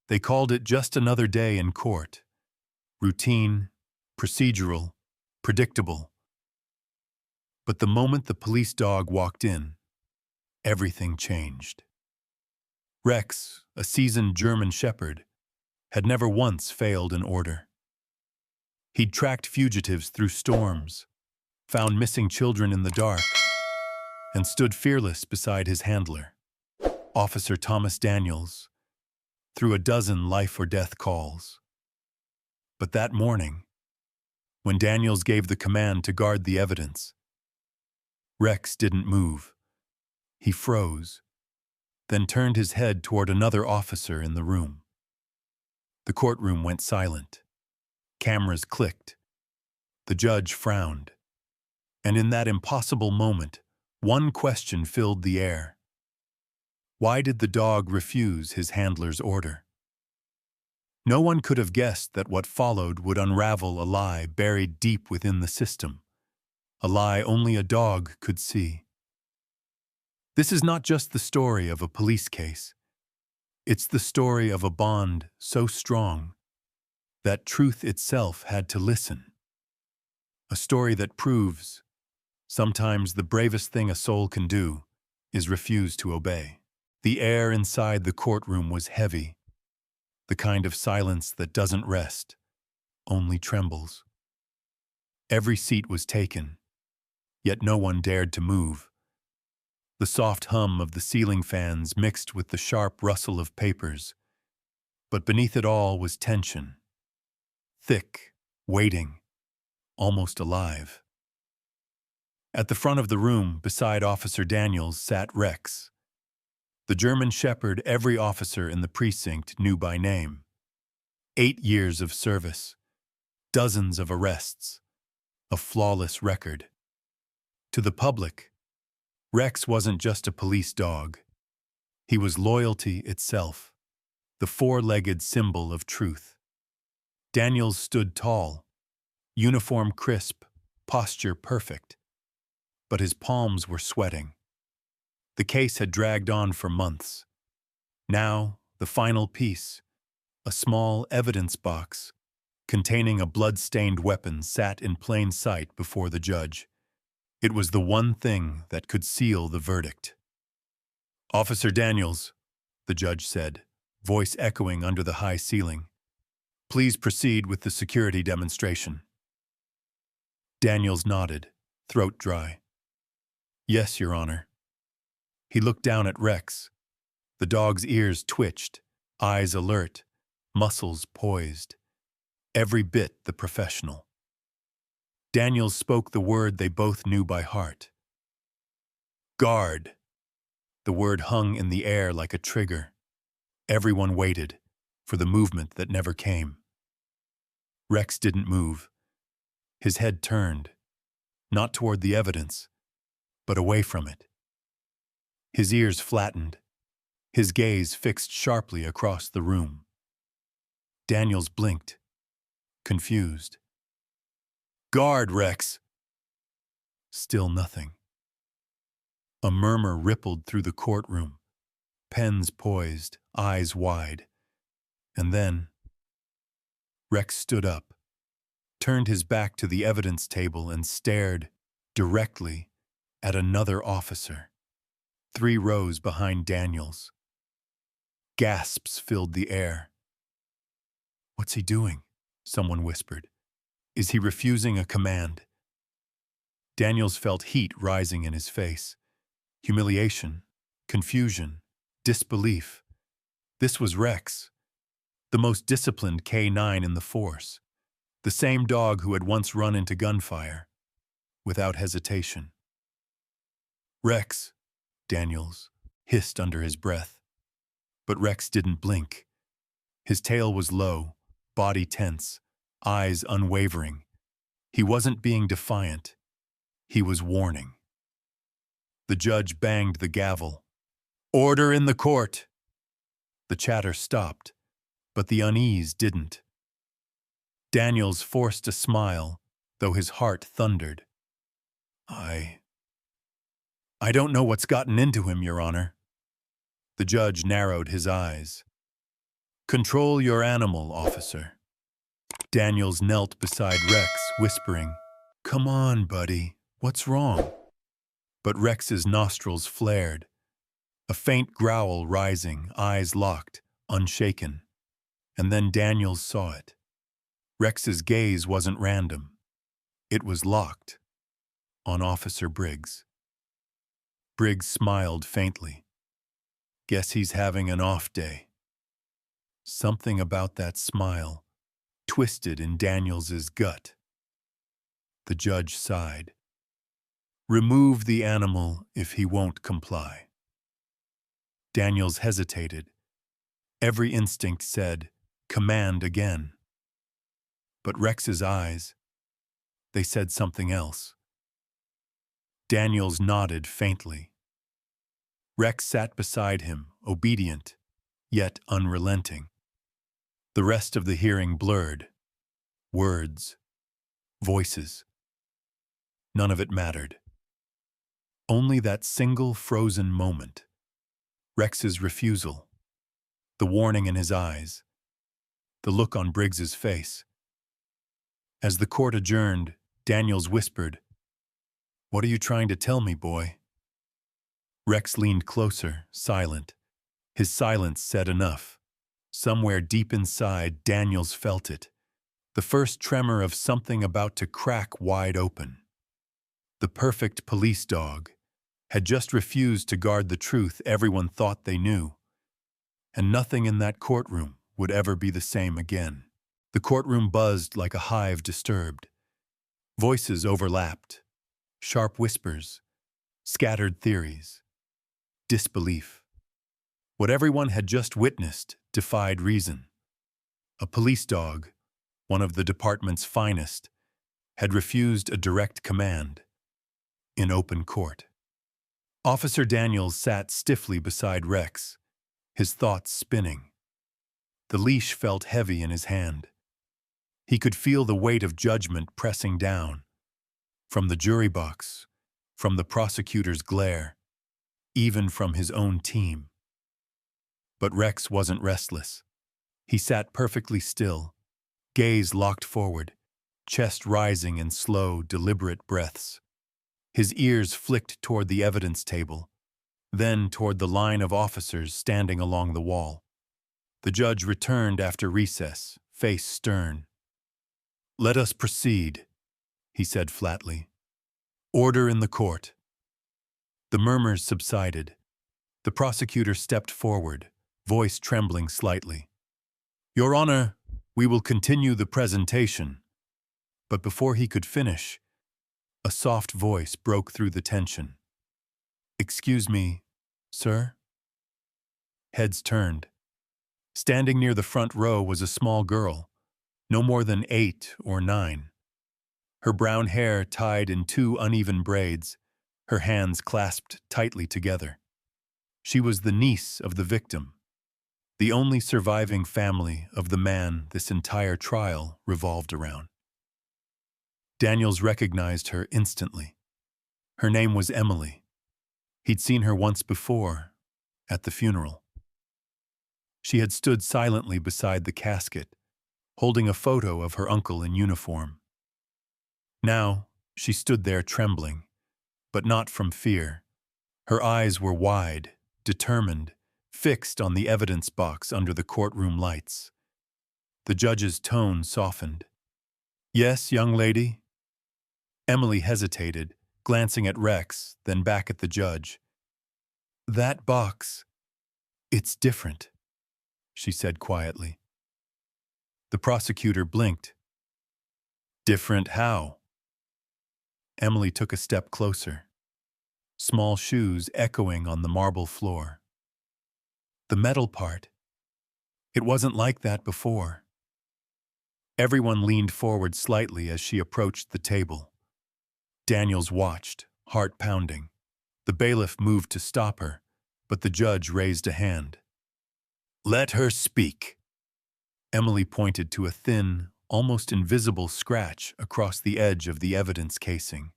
They called it just another day in court. Routine, procedural, predictable. But the moment the police dog walked in, everything changed. Rex, a seasoned German shepherd, had never once failed an order. He'd tracked fugitives through storms, found missing children in the dark, and stood fearless beside his handler, Officer Thomas Daniels, through a dozen life-or-death calls. But that morning, when Daniels gave the command to guard the evidence, Rex didn't move. He froze, then turned his head toward another officer in the room. The courtroom went silent. Cameras clicked. The judge frowned. And in that impossible moment, one question filled the air. Why did the dog refuse his handler's order? No one could have guessed that what followed would unravel a lie buried deep within the system, a lie only a dog could see. This is not just the story of a police case. It's the story of a bond so strong that truth itself had to listen. A story that proves sometimes the bravest thing a soul can do is refuse to obey. The air inside the courtroom was heavy, the kind of silence that doesn't rest, only trembles. Every seat was taken, yet no one dared to move. The soft hum of the ceiling fans mixed with the sharp rustle of papers, but beneath it all was tension. Thick, waiting, almost alive. At the front of the room, beside Officer Daniels, sat Rex, the German shepherd every officer in the precinct knew by name. 8 years of service, dozens of arrests, a flawless record. To the public, Rex wasn't just a police dog. He was loyalty itself, the four-legged symbol of truth. Daniels stood tall, uniform crisp, posture perfect, but his palms were sweating. The case had dragged on for months. Now, the final piece, a small evidence box containing a blood-stained weapon, sat in plain sight before the judge. It was the one thing that could seal the verdict. "Officer Daniels," the judge said, voice echoing under the high ceiling, "please proceed with the security demonstration." Daniels nodded, throat dry. "Yes, Your Honor." He looked down at Rex. The dog's ears twitched, eyes alert, muscles poised. Every bit the professional. Daniels spoke the word they both knew by heart. "Guard." The word hung in the air like a trigger. Everyone waited for the movement that never came. Rex didn't move. His head turned, not toward the evidence, but away from it. His ears flattened, his gaze fixed sharply across the room. Daniels blinked, confused. "Guard, Rex!" Still nothing. A murmur rippled through the courtroom, pens poised, eyes wide. And then Rex stood up, turned his back to the evidence table and stared directly at another officer, 3 rows behind Daniels. Gasps filled the air. "What's he doing?" someone whispered. "Is he refusing a command?" Daniels felt heat rising in his face. Humiliation, confusion, disbelief. This was Rex, the most disciplined K9 in the force, the same dog who had once run into gunfire, without hesitation. "Rex," Daniels hissed under his breath. But Rex didn't blink. His tail was low, body tense, eyes unwavering. He wasn't being defiant. He was warning. The judge banged the gavel. "Order in the court!" The chatter stopped, but the unease didn't. Daniels forced a smile, though his heart thundered. I don't know what's gotten into him, Your Honor." The judge narrowed his eyes. Control your animal, officer. Daniels knelt beside Rex, whispering, "Come on, buddy, what's wrong?" But Rex's nostrils flared, a faint growl rising, eyes locked, unshaken. And then Daniels saw it. Rex's gaze wasn't random. It was locked on Officer Briggs. Briggs smiled faintly. Guess he's having an off day. Something about that smile twisted in Daniels's gut. The judge sighed. Remove the animal if he won't comply. Daniels hesitated. Every instinct said, command again. But Rex's eyes, they said something else. Daniels nodded faintly. Rex sat beside him, obedient, yet unrelenting. The rest of the hearing blurred. Words, voices. None of it mattered. Only that single frozen moment. Rex's refusal. The warning in his eyes. The look on Briggs's face. As the court adjourned, Daniels whispered, "What are you trying to tell me, boy?" Rex leaned closer, silent. His silence said enough. Somewhere deep inside, Daniels felt it. The first tremor of something about to crack wide open. The perfect police dog had just refused to guard the truth everyone thought they knew. And nothing in that courtroom would ever be the same again. The courtroom buzzed like a hive disturbed. Voices overlapped. Sharp whispers. Scattered theories. Disbelief. What everyone had just witnessed defied reason. A police dog, one of the department's finest, had refused a direct command in open court. Officer Daniels sat stiffly beside Rex, his thoughts spinning. The leash felt heavy in his hand. He could feel the weight of judgment pressing down. From the jury box, from the prosecutor's glare, even from his own team. But Rex wasn't restless. He sat perfectly still, gaze locked forward, chest rising in slow, deliberate breaths. His ears flicked toward the evidence table, then toward the line of officers standing along the wall. The judge returned after recess, face stern. "Let us proceed," he said flatly. "Order in the court." The murmurs subsided. The prosecutor stepped forward, voice trembling slightly. "Your Honor, we will continue the presentation." But before he could finish, a soft voice broke through the tension. "Excuse me, sir?" Heads turned. Standing near the front row was a small girl, no more than 8 or 9. Her brown hair tied in 2 uneven braids, her hands clasped tightly together. She was the niece of the victim, the only surviving family of the man this entire trial revolved around. Daniels recognized her instantly. Her name was Emily. He'd seen her once before, at the funeral. She had stood silently beside the casket, holding a photo of her uncle in uniform. Now, she stood there trembling, but not from fear. Her eyes were wide, determined, fixed on the evidence box under the courtroom lights. The judge's tone softened. "Yes, young lady?" Emily hesitated, glancing at Rex, then back at the judge. "That box, it's different," she said quietly. The prosecutor blinked. "Different how?" Emily took a step closer, small shoes echoing on the marble floor. "The metal part. It wasn't like that before." Everyone leaned forward slightly as she approached the table. Daniels watched, heart pounding. The bailiff moved to stop her, but the judge raised a hand. "Let her speak." Emily pointed to a thin, almost invisible scratch across the edge of the evidence casing.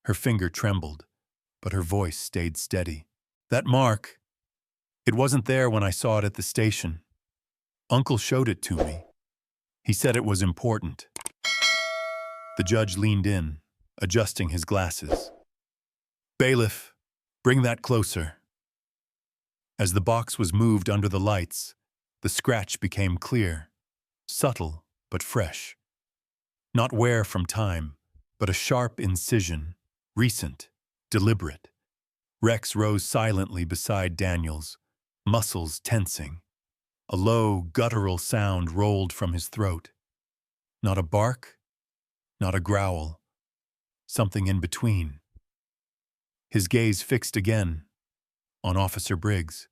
Her finger trembled, but her voice stayed steady. "That mark, it wasn't there when I saw it at the station. Uncle showed it to me. He said it was important. The judge leaned in, adjusting his glasses. Bailiff, bring that closer. As the box was moved under the lights, the scratch became clear, subtle but fresh. Not wear from time, but a sharp incision, recent, deliberate. Rex rose silently beside Daniels, muscles tensing. A low, guttural sound rolled from his throat. Not a bark, not a growl, something in between. His gaze fixed again on Officer Briggs.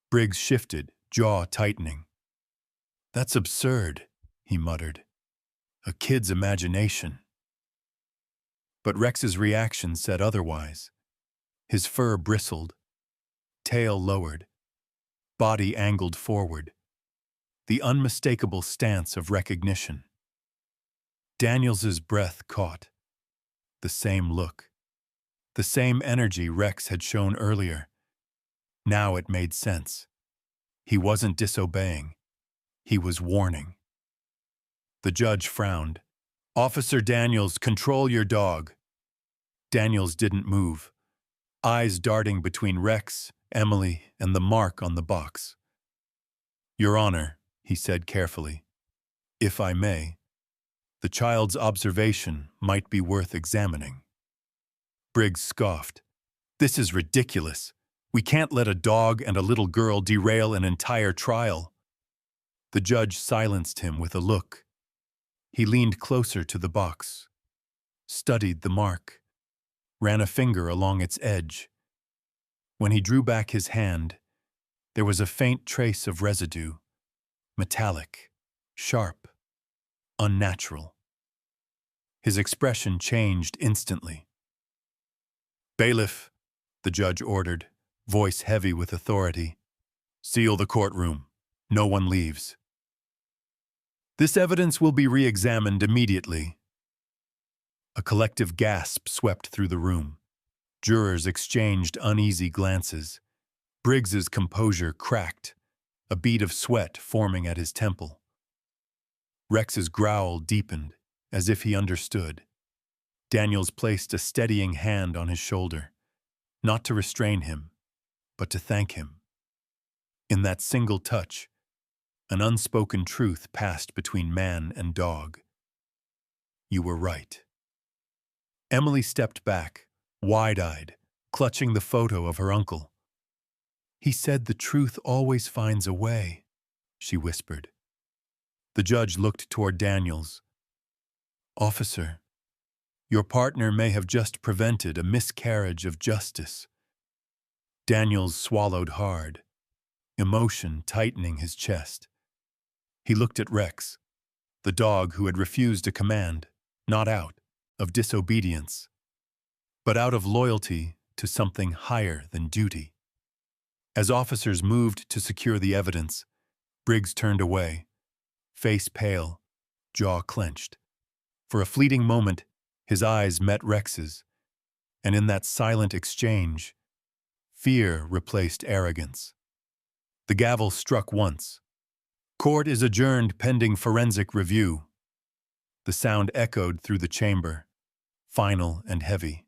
Briggs shifted, jaw tightening. That's absurd, he muttered. A kid's imagination. But Rex's reaction said otherwise. His fur bristled, tail lowered, body angled forward. The unmistakable stance of recognition. Daniels's breath caught. The same look. The same energy Rex had shown earlier. Now it made sense. He wasn't disobeying. He was warning. The judge frowned. Officer Daniels, control your dog. Daniels didn't move, eyes darting between Rex, Emily, and the mark on the box. Your Honor, he said carefully, if I may, the child's observation might be worth examining. Briggs scoffed. This is ridiculous. We can't let a dog and a little girl derail an entire trial. The judge silenced him with a look. He leaned closer to the box, studied the mark, ran a finger along its edge. When he drew back his hand, there was a faint trace of residue, metallic, sharp, unnatural. His expression changed instantly. Bailiff, the judge ordered, voice heavy with authority. Seal the courtroom. No one leaves. This evidence will be re-examined immediately. A collective gasp swept through the room. Jurors exchanged uneasy glances. Briggs's composure cracked, a bead of sweat forming at his temple. Rex's growl deepened, as if he understood. Daniels placed a steadying hand on his shoulder, not to restrain him, but to thank him. In that single touch, an unspoken truth passed between man and dog. You were right. Emily stepped back, wide-eyed, clutching the photo of her uncle. He said the truth always finds a way, she whispered. The judge looked toward Daniels. Officer, your partner may have just prevented a miscarriage of justice. Daniels swallowed hard, emotion tightening his chest. He looked at Rex, the dog who had refused a command, not out of disobedience, but out of loyalty to something higher than duty. As officers moved to secure the evidence, Briggs turned away, face pale, jaw clenched. For a fleeting moment, his eyes met Rex's, and in that silent exchange, fear replaced arrogance. The gavel struck once. Court is adjourned pending forensic review. The sound echoed through the chamber, final and heavy.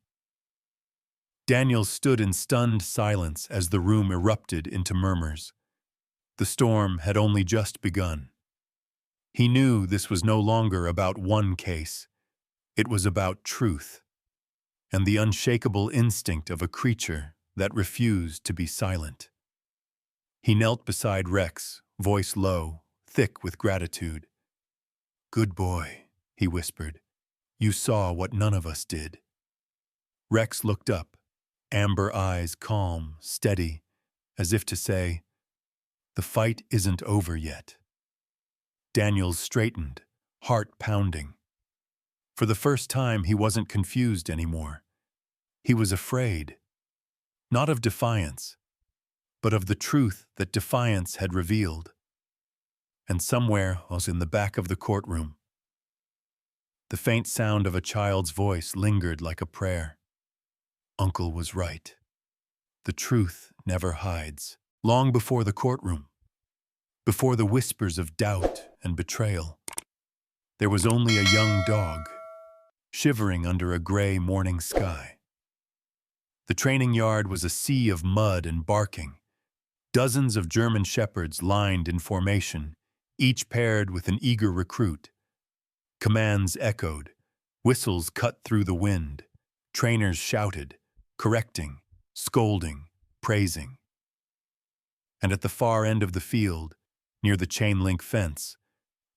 Daniels stood in stunned silence as the room erupted into murmurs. The storm had only just begun. He knew this was no longer about one case. It was about truth, and the unshakable instinct of a creature that refused to be silent. He knelt beside Rex, voice low, thick with gratitude. Good boy, he whispered. You saw what none of us did. Rex looked up, amber eyes calm, steady, as if to say, the fight isn't over yet. Daniels straightened, heart pounding. For the first time, he wasn't confused anymore. He was afraid, not of defiance, but of the truth that defiance had revealed. And somewhere was in the back of the courtroom. The faint sound of a child's voice lingered like a prayer. Uncle was right. The truth never hides. Long before the courtroom, Before the whispers of doubt and betrayal, there was only a young dog, shivering under a gray morning sky. The training yard was a sea of mud and barking. Dozens of German shepherds lined in formation, each paired with an eager recruit. Commands echoed, whistles cut through the wind. Trainers shouted, correcting, scolding, praising. And at the far end of the field, near the chain-link fence,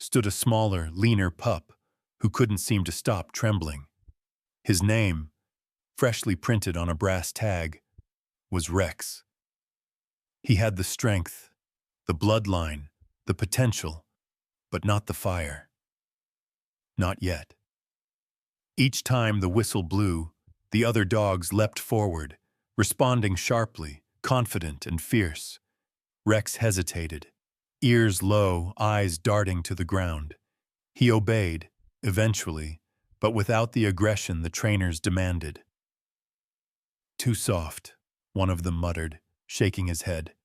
stood a smaller, leaner pup who couldn't seem to stop trembling. His name, freshly printed on a brass tag, was Rex. He had the strength, the bloodline, the potential, but not the fire. Not yet. Each time the whistle blew, the other dogs leapt forward, responding sharply, confident and fierce. Rex hesitated, ears low, eyes darting to the ground. He obeyed, eventually, but without the aggression the trainers demanded. "Too soft," one of them muttered, shaking his head.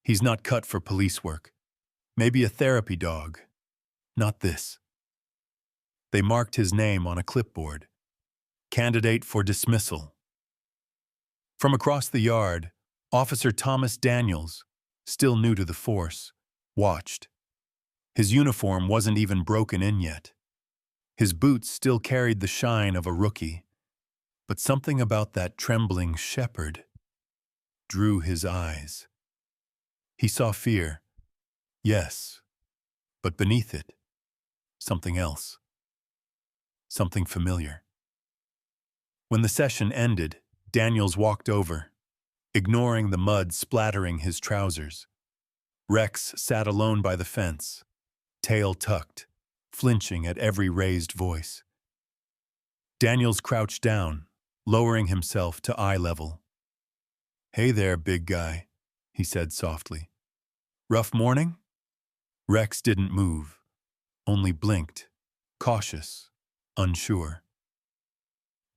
"He's not cut for police work. Maybe a therapy dog. Not this." They marked his name on a clipboard. Candidate for dismissal. From across the yard, Officer Thomas Daniels, still new to the force, watched. His uniform wasn't even broken in yet. His boots still carried the shine of a rookie, but something about that trembling shepherd drew his eyes. He saw fear, yes, but beneath it, something else. Something familiar. When the session ended, Daniels walked over, ignoring the mud splattering his trousers. Rex sat alone by the fence, tail tucked, flinching at every raised voice. Daniels crouched down, lowering himself to eye level. "Hey there, big guy," he said softly. "Rough morning?" Rex didn't move, only blinked, cautious, unsure.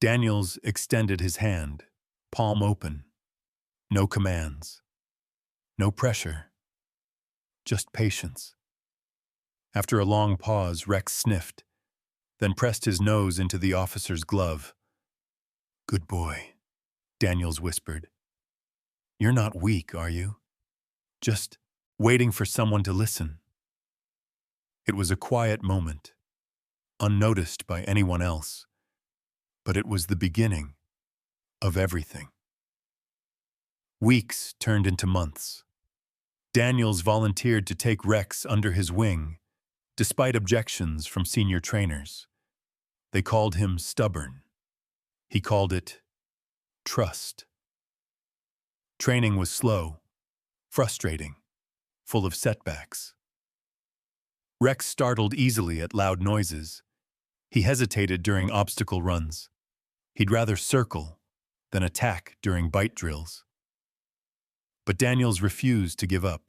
Daniels extended his hand, palm open. No commands. No pressure. Just patience. After a long pause, Rex sniffed, then pressed his nose into the officer's glove. "Good boy," Daniels whispered. "You're not weak, are you? Just waiting for someone to listen." It was a quiet moment, unnoticed by anyone else, but it was the beginning of everything. Weeks turned into months. Daniels volunteered to take Rex under his wing, despite objections from senior trainers. They called him stubborn. He called it trust. Training was slow, frustrating, full of setbacks. Rex startled easily at loud noises. He hesitated during obstacle runs. He'd rather circle than attack during bite drills. But Daniels refused to give up.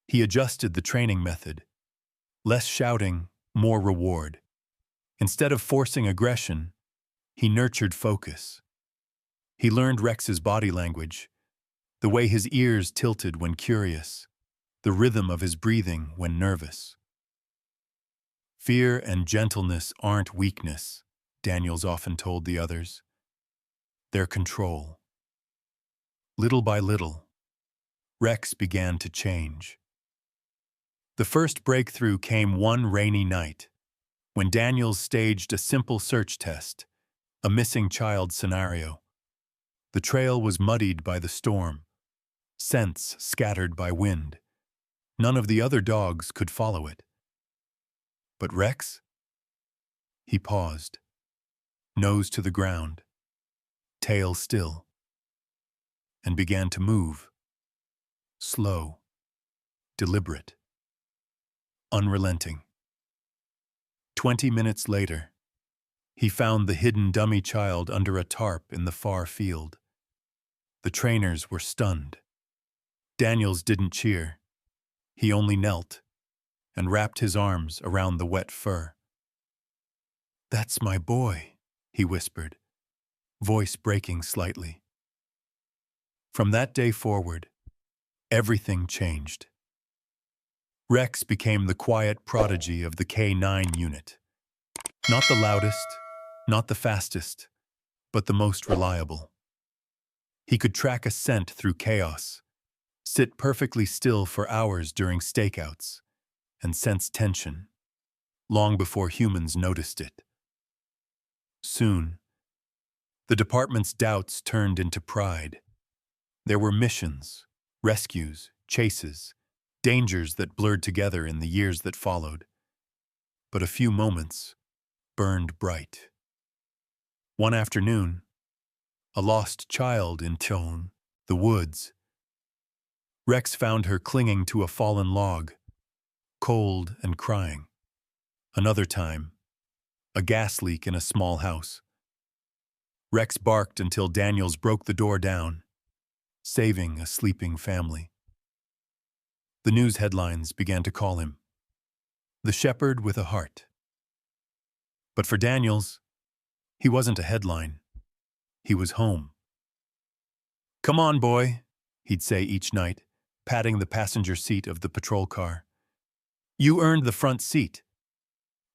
He adjusted the training method. Less shouting, more reward. Instead of forcing aggression, he nurtured focus. He learned Rex's body language, the way his ears tilted when curious, the rhythm of his breathing when nervous. Fear and gentleness aren't weakness, Daniels often told the others. They're control. Little by little, Rex began to change. The first breakthrough came one rainy night, when Daniels staged a simple search test, a missing child scenario. The trail was muddied by the storm, scents scattered by wind. None of the other dogs could follow it. But Rex? He paused, nose to the ground, tail still, and began to move. Slow, deliberate, unrelenting. 20 minutes later, he found the hidden dummy child under a tarp in the far field. The trainers were stunned. Daniels didn't cheer. He only knelt and wrapped his arms around the wet fur. "That's my boy," he whispered, voice breaking slightly. From that day forward, everything changed. Rex became the quiet prodigy of the K9 unit. Not the loudest, not the fastest, but the most reliable. He could track a scent through chaos, sit perfectly still for hours during stakeouts, and sense tension, long before humans noticed it. Soon, the department's doubts turned into pride. There were missions, rescues, chases, dangers that blurred together in the years that followed. But a few moments burned bright. One afternoon, a lost child in Tone, the woods. Rex found her clinging to a fallen log, cold and crying. Another time, a gas leak in a small house. Rex barked until Daniels broke the door down, saving a sleeping family. The news headlines began to call him the shepherd with a heart. But for Daniels, he wasn't a headline. He was home. "Come on, boy," he'd say each night, patting the passenger seat of the patrol car. "You earned the front seat."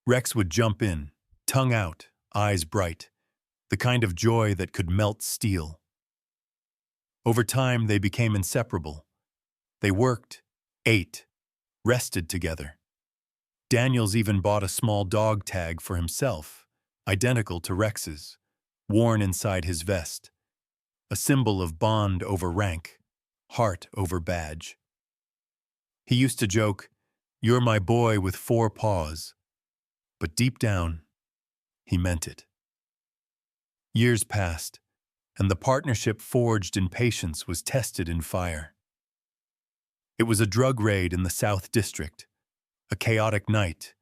Rex would jump in, tongue out, eyes bright, the kind of joy that could melt steel. Over time, they became inseparable. They worked, ate, rested together. Daniels even bought a small dog tag for himself, identical to Rex's, worn inside his vest, a symbol of bond over rank, heart over badge. He used to joke, "You're my boy with 4 paws," but deep down, he meant it. Years passed, and the partnership forged in patience was tested in fire. It was a drug raid in the South District, a chaotic night,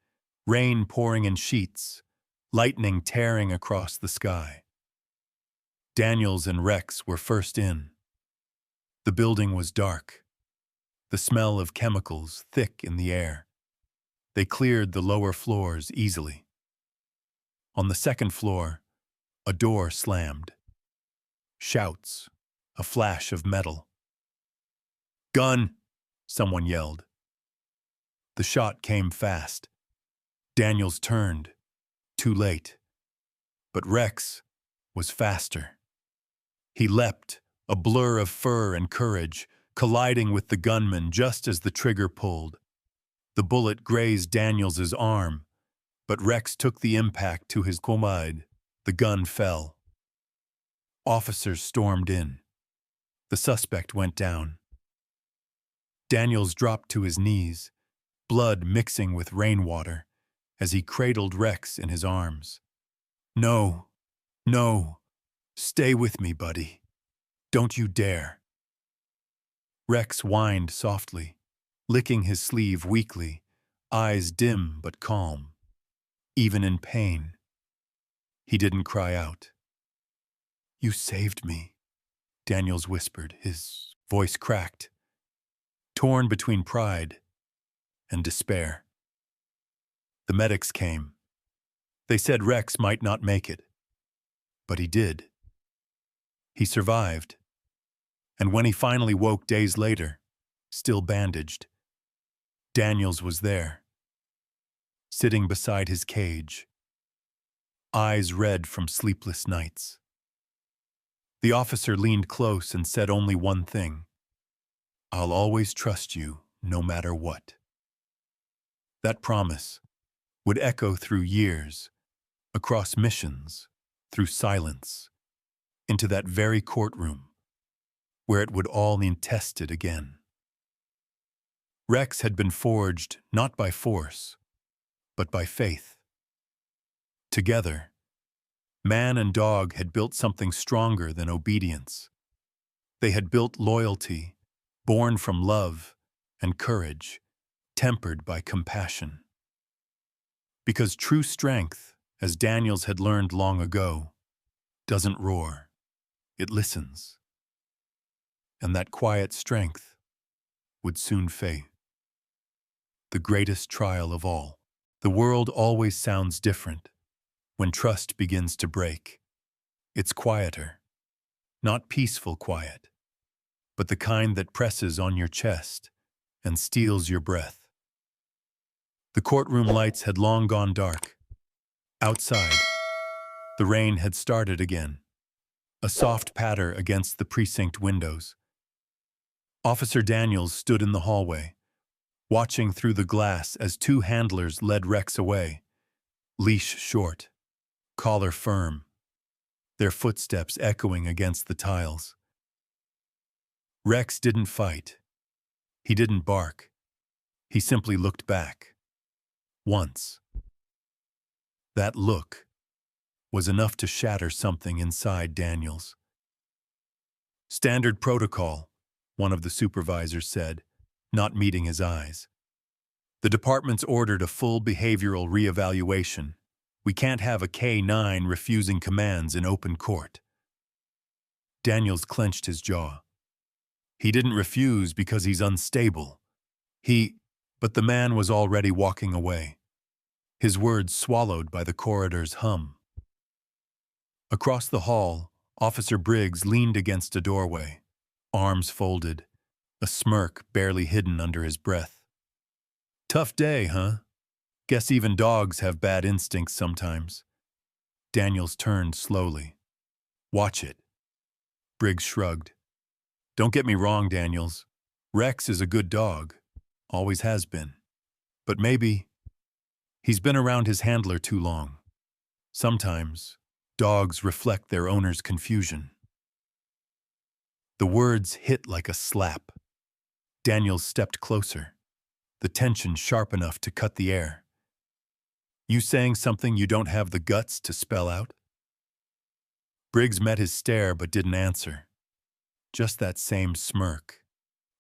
rain pouring in sheets, lightning tearing across the sky. Daniels and Rex were first in. The building was dark, the smell of chemicals thick in the air. They cleared the lower floors easily. On the second floor, a door slammed. Shouts, a flash of metal. "Gun!" someone yelled. The shot came fast. Daniels turned, too late. But Rex was faster. He leapt, a blur of fur and courage, colliding with the gunman just as the trigger pulled. The bullet grazed Daniels's arm, but Rex took the impact to his quad. The gun fell. Officers stormed in. The suspect went down. Daniels dropped to his knees, blood mixing with rainwater, as he cradled Rex in his arms. "No, no, stay with me, buddy. Don't you dare." Rex whined softly, licking his sleeve weakly, eyes dim but calm. Even in pain, he didn't cry out. "You saved me," Daniels whispered, his voice cracked, torn between pride and despair. The medics came. They said Rex might not make it, but he did. He survived, and when he finally woke days later, still bandaged, Daniels was there, sitting beside his cage, eyes red from sleepless nights. The officer leaned close and said only one thing: "I'll always trust you, no matter what." That promise would echo through years, across missions, through silence, into that very courtroom, where it would all be tested again. Rex had been forged not by force, but by faith. Together, man and dog had built something stronger than obedience. They had built loyalty, born from love and courage, tempered by compassion. Because true strength, as Daniels had learned long ago, doesn't roar, it listens. And that quiet strength would soon fade. The greatest trial of all. The world always sounds different when trust begins to break. It's quieter, not peaceful quiet, but the kind that presses on your chest and steals your breath. The courtroom lights had long gone dark. Outside, the rain had started again, a soft patter against the precinct windows. Officer Daniels stood in the hallway, watching through the glass as two handlers led Rex away, leash short, collar firm, their footsteps echoing against the tiles. Rex didn't fight. He didn't bark. He simply looked back. Once. That look was enough to shatter something inside Daniels. "Standard protocol," one of the supervisors said, not meeting his eyes. "The department's ordered a full behavioral reevaluation. We can't have a K-9 refusing commands in open court." Daniels clenched his jaw. He didn't refuse because he's unstable. But the man was already walking away, his words swallowed by the corridor's hum. Across the hall, Officer Briggs leaned against a doorway, arms folded, a smirk barely hidden under his breath. "Tough day, huh? Guess even dogs have bad instincts sometimes." Daniels turned slowly. "Watch it." Briggs shrugged. "Don't get me wrong, Daniels. Rex is a good dog. Always has been. But maybe he's been around his handler too long. Sometimes dogs reflect their owner's confusion." The words hit like a slap. Daniels stepped closer, the tension sharp enough to cut the air. "You saying something you don't have the guts to spell out?" Briggs met his stare but didn't answer. Just that same smirk.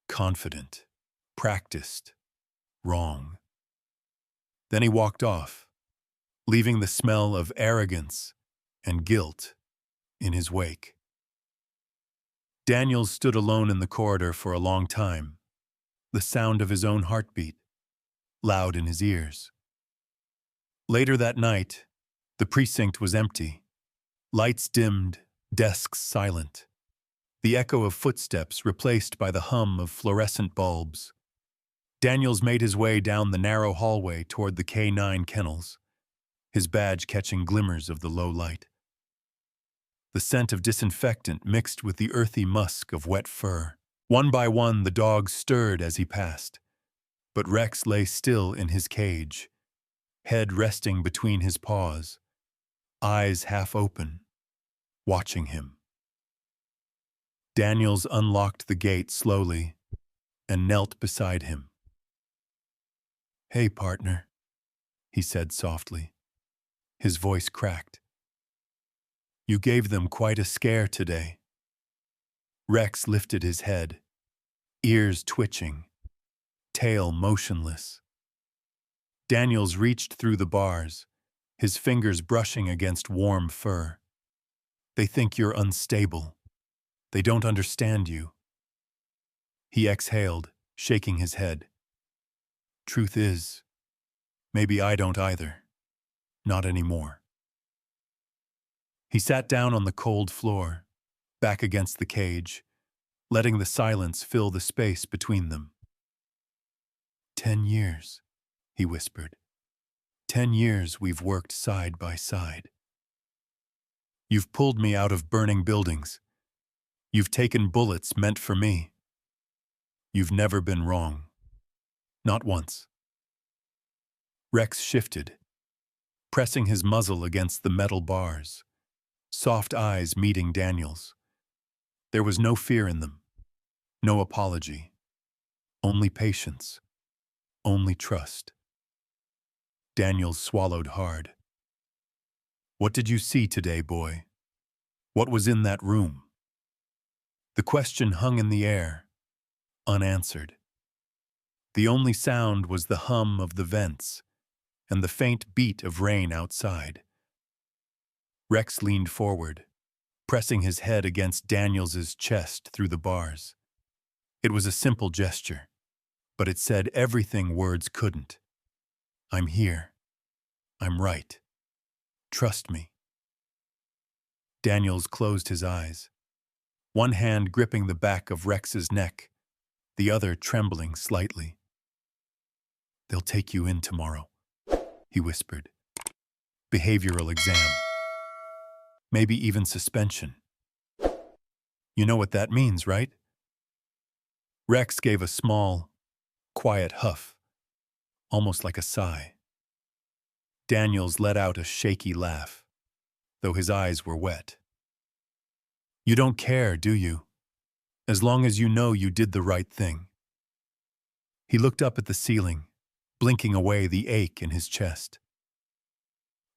Confident. Practiced. Wrong. Then he walked off, leaving the smell of arrogance and guilt in his wake. Daniels stood alone in the corridor for a long time, the sound of his own heartbeat, loud in his ears. Later that night, the precinct was empty. Lights dimmed, desks silent. The echo of footsteps replaced by the hum of fluorescent bulbs. Daniels made his way down the narrow hallway toward the K-9 kennels, his badge catching glimmers of the low light. The scent of disinfectant mixed with the earthy musk of wet fur. One by one, the dogs stirred as he passed, but Rex lay still in his cage, head resting between his paws, eyes half open, watching him. Daniels unlocked the gate slowly and knelt beside him. "Hey, partner," he said softly. His voice cracked. "You gave them quite a scare today." Rex lifted his head, ears twitching, tail motionless. Daniels reached through the bars, his fingers brushing against warm fur. "They think you're unstable. They don't understand you." He exhaled, shaking his head. "Truth is, maybe I don't either. Not anymore." He sat down on the cold floor, back against the cage, letting the silence fill the space between them. 10 years, he whispered. 10 years we've worked side by side. You've pulled me out of burning buildings. You've taken bullets meant for me. You've never been wrong. Not once. Rex shifted, pressing his muzzle against the metal bars, soft eyes meeting Daniels. There was no fear in them, no apology, only patience, only trust. Daniels swallowed hard. "What did you see today, boy? What was in that room?" The question hung in the air, unanswered. The only sound was the hum of the vents and the faint beat of rain outside. Rex leaned forward, pressing his head against Daniels's chest through the bars. It was a simple gesture, but it said everything words couldn't. "I'm here. I'm right. Trust me." Daniels closed his eyes, one hand gripping the back of Rex's neck, the other trembling slightly. They'll take you in tomorrow, he whispered. Behavioral exam. Maybe even suspension. You know what that means, right? Rex gave a small, quiet huff, almost like a sigh. Daniels let out a shaky laugh, though his eyes were wet. You don't care, do you? As long as you know you did the right thing. He looked up at the ceiling, blinking away the ache in his chest.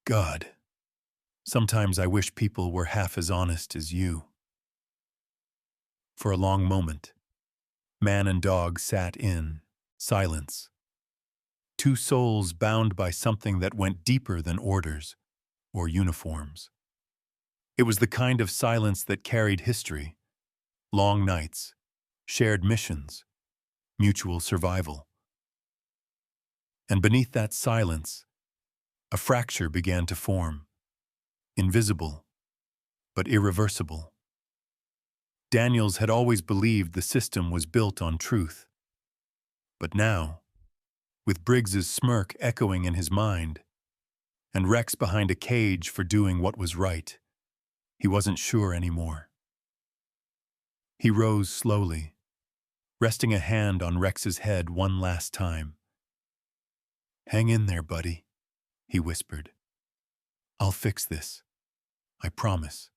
God, sometimes I wish people were half as honest as you. For a long moment, man and dog sat in silence. Two souls bound by something that went deeper than orders or uniforms. It was the kind of silence that carried history, long nights, shared missions, mutual survival. And beneath that silence, a fracture began to form, invisible, but irreversible. Daniels had always believed the system was built on truth. But now, with Briggs's smirk echoing in his mind, and Rex behind a cage for doing what was right, he wasn't sure anymore. He rose slowly, resting a hand on Rex's head one last time. Hang in there, buddy, he whispered. I'll fix this. I promise.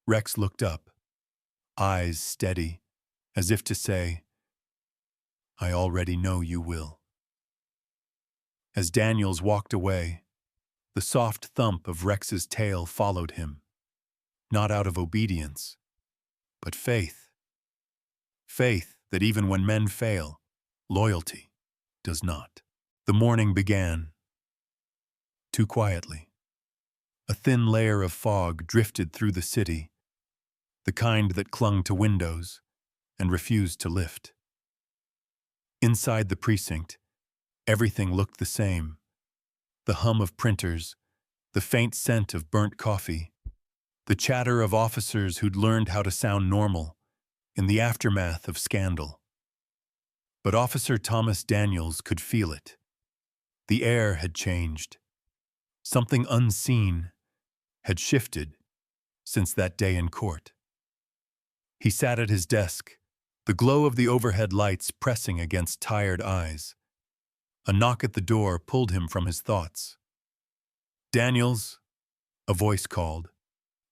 Rex looked up, eyes steady, as if to say, I already know you will. As Daniels walked away, the soft thump of Rex's tail followed him, not out of obedience, but faith. Faith that even when men fail, loyalty does not. The morning began. Too quietly. A thin layer of fog drifted through the city, the kind that clung to windows and refused to lift. Inside the precinct, everything looked the same. The hum of printers, the faint scent of burnt coffee, the chatter of officers who'd learned how to sound normal in the aftermath of scandal. But Officer Thomas Daniels could feel it. The air had changed. Something unseen had shifted since that day in court. He sat at his desk, the glow of the overhead lights pressing against tired eyes. A knock at the door pulled him from his thoughts. Daniels, a voice called.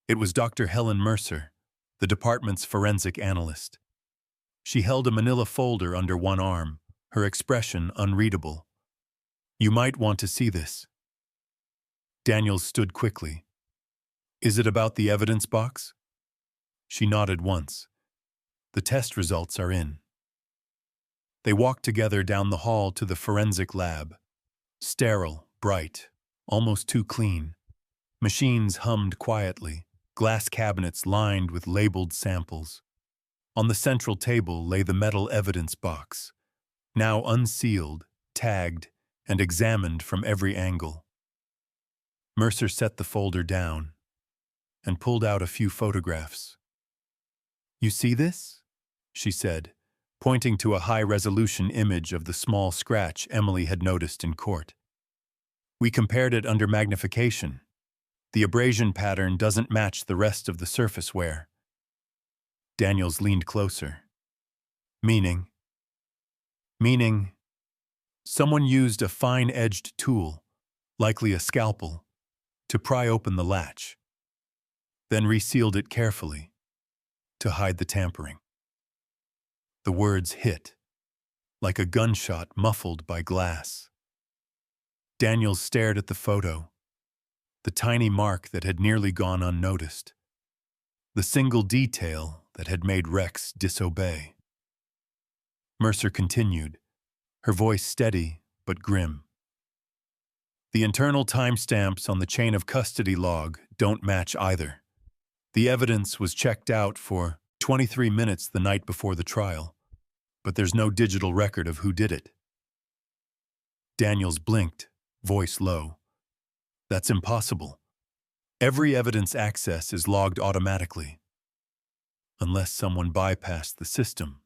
It was Dr. Helen Mercer, the department's forensic analyst. She held a manila folder under one arm, her expression unreadable. You might want to see this. Daniels stood quickly. Is it about the evidence box? She nodded once. The test results are in. They walked together down the hall to the forensic lab. Sterile, bright, almost too clean. Machines hummed quietly, glass cabinets lined with labeled samples. On the central table lay the metal evidence box, now unsealed, tagged, and examined from every angle. Mercer set the folder down and pulled out a few photographs. You see this? She said, pointing to a high-resolution image of the small scratch Emily had noticed in court. We compared it under magnification. The abrasion pattern doesn't match the rest of the surface wear. Daniels leaned closer. Meaning, someone used a fine-edged tool, likely a scalpel, to pry open the latch, then resealed it carefully to hide the tampering. The words hit, like a gunshot muffled by glass. Daniels stared at the photo, the tiny mark that had nearly gone unnoticed, the single detail that had made Rex disobey. Mercer continued, her voice steady but grim. The internal timestamps on the chain of custody log don't match either. The evidence was checked out for 23 minutes the night before the trial, but there's no digital record of who did it. Daniels blinked, voice low. That's impossible. Every evidence access is logged automatically. Unless someone bypassed the system,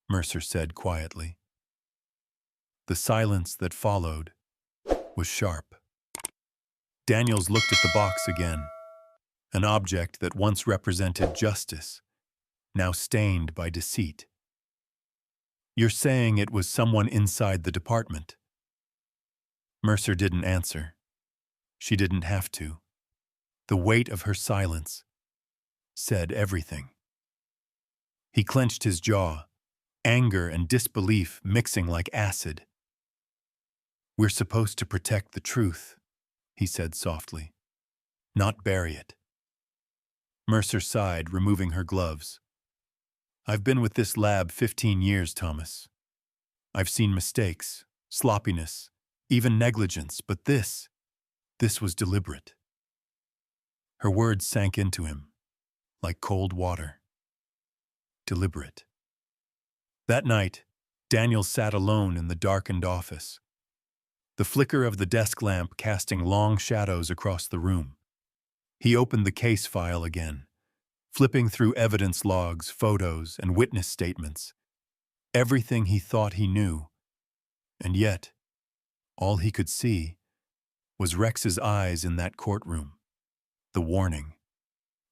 Mercer said quietly. The silence that followed was sharp. Daniels looked at the box again, an object that once represented justice, now stained by deceit. "You're saying it was someone inside the department?" Mercer didn't answer. She didn't have to. The weight of her silence said everything. He clenched his jaw, anger and disbelief mixing like acid. "We're supposed to protect the truth," he said softly, "not bury it." Mercer sighed, removing her gloves. "I've been with this lab 15 years, Thomas. I've seen mistakes, sloppiness, even negligence, but this was deliberate." Her words sank into him, like cold water. Deliberate. That night, Daniel sat alone in the darkened office, the flicker of the desk lamp casting long shadows across the room. He opened the case file again, flipping through evidence logs, photos, and witness statements. Everything he thought he knew, and yet, all he could see was Rex's eyes in that courtroom. The warning,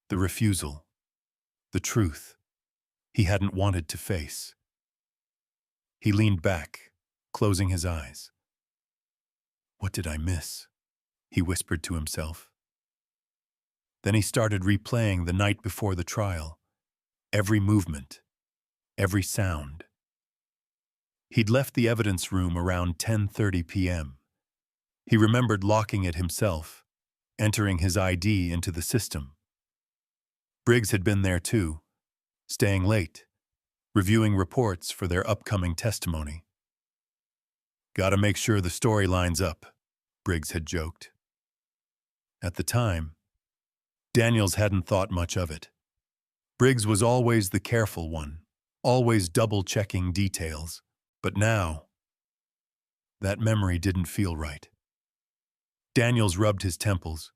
the refusal, the truth he hadn't wanted to face. He leaned back, closing his eyes. "What did I miss?" he whispered to himself. Then he started replaying the night before the trial, every movement, every sound. He'd left the evidence room around 10:30 p.m. He remembered locking it himself, entering his ID into the system. Briggs had been there too, staying late, reviewing reports for their upcoming testimony. "Gotta make sure the story lines up," Briggs had joked. At the time, Daniels hadn't thought much of it. Briggs was always the careful one, always double-checking details. But now, that memory didn't feel right. Daniels rubbed his temples.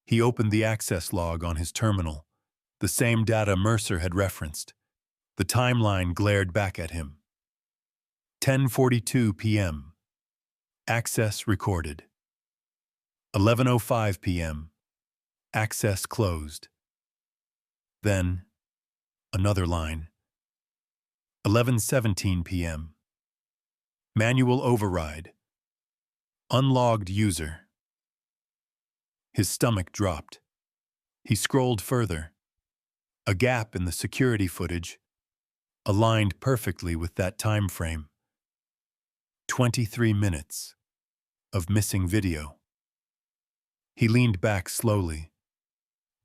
He opened the access log on his terminal, the same data Mercer had referenced. The timeline glared back at him. 10:42 p.m. Access recorded. 11:05 p.m. Access closed. Then, another line. 11:17 p.m. Manual override. Unlogged user. His stomach dropped. He scrolled further. A gap in the security footage, aligned perfectly with that time frame. 23 minutes of missing video. He leaned back slowly,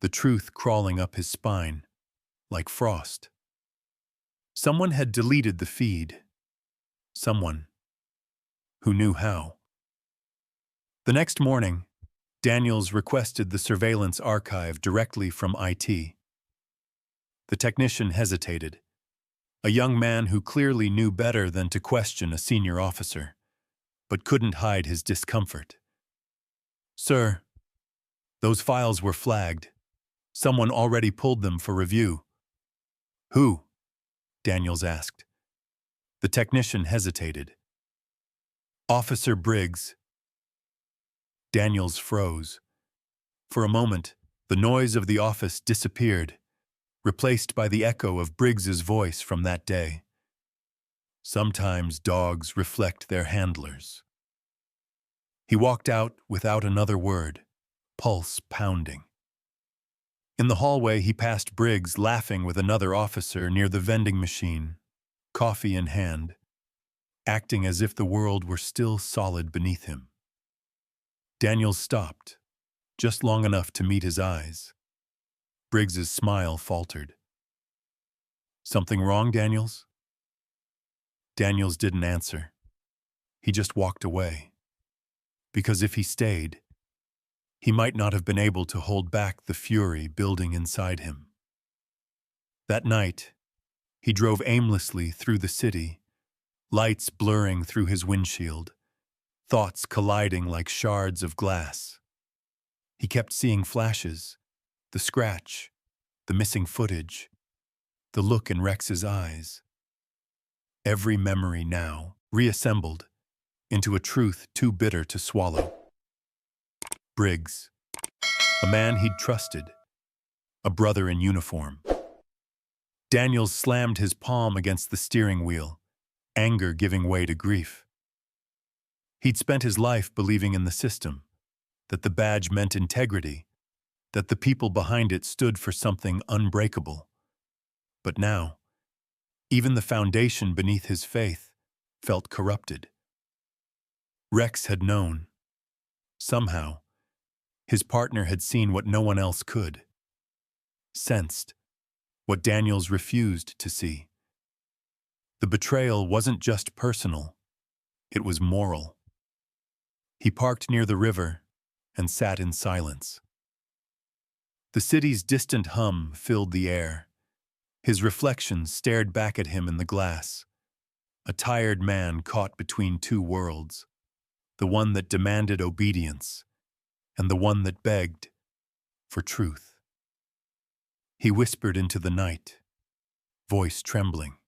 the truth crawling up his spine, like frost. Someone had deleted the feed. Someone who knew how. The next morning, Daniels requested the surveillance archive directly from IT. The technician hesitated, a young man who clearly knew better than to question a senior officer, but couldn't hide his discomfort. "Sir, those files were flagged. Someone already pulled them for review." "Who?" Daniels asked. The technician hesitated. "Officer Briggs." Daniels froze. For a moment, the noise of the office disappeared, replaced by the echo of Briggs's voice from that day. "Sometimes dogs reflect their handlers." He walked out without another word, pulse pounding. In the hallway, he passed Briggs laughing with another officer near the vending machine, coffee in hand, acting as if the world were still solid beneath him. Daniels stopped, just long enough to meet his eyes. Briggs's smile faltered. "Something wrong, Daniels?" Daniels didn't answer. He just walked away. Because if he stayed, he might not have been able to hold back the fury building inside him. That night, he drove aimlessly through the city, lights blurring through his windshield, thoughts colliding like shards of glass. He kept seeing flashes, the scratch, the missing footage, the look in Rex's eyes. Every memory now, reassembled, into a truth too bitter to swallow. Briggs, a man he'd trusted, a brother in uniform. Daniels slammed his palm against the steering wheel, anger giving way to grief. He'd spent his life believing in the system, that the badge meant integrity, that the people behind it stood for something unbreakable. But now, even the foundation beneath his faith felt corrupted. Rex had known. Somehow, his partner had seen what no one else could. Sensed what Daniels refused to see. The betrayal wasn't just personal, it was moral. He parked near the river and sat in silence. The city's distant hum filled the air. His reflection stared back at him in the glass. A tired man caught between two worlds, the one that demanded obedience and the one that begged for truth. He whispered into the night, voice trembling.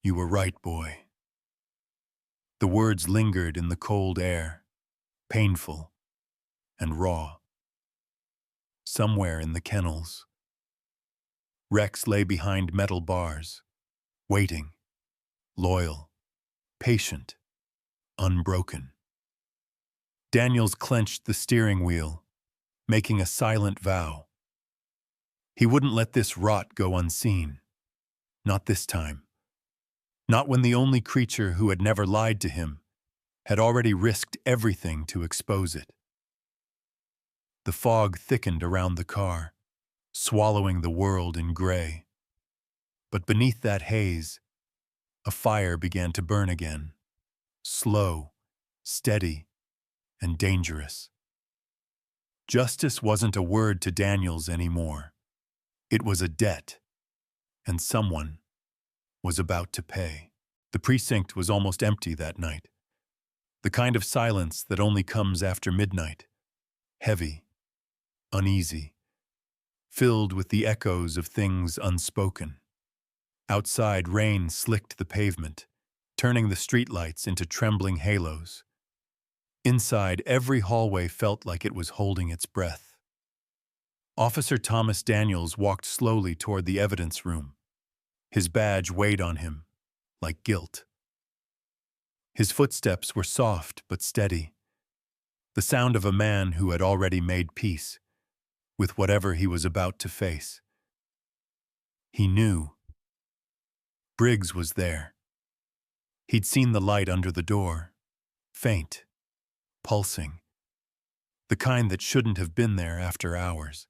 "You were right, boy." The words lingered in the cold air, painful and raw. Somewhere in the kennels, Rex lay behind metal bars, waiting, loyal, patient, unbroken. Daniels clenched the steering wheel, making a silent vow. He wouldn't let this rot go unseen. Not this time. Not when the only creature who had never lied to him had already risked everything to expose it. The fog thickened around the car, swallowing the world in gray. But beneath that haze, a fire began to burn again, slow, steady, and dangerous. Justice wasn't a word to Daniels anymore. It was a debt, and someone was about to pay. The precinct was almost empty that night. The kind of silence that only comes after midnight. Heavy, uneasy, filled with the echoes of things unspoken. Outside, rain slicked the pavement, turning the streetlights into trembling halos. Inside, every hallway felt like it was holding its breath. Officer Thomas Daniels walked slowly toward the evidence room. His badge weighed on him, like guilt. His footsteps were soft but steady, the sound of a man who had already made peace with whatever he was about to face. He knew. Briggs was there. He'd seen the light under the door, faint, pulsing, the kind that shouldn't have been there after hours.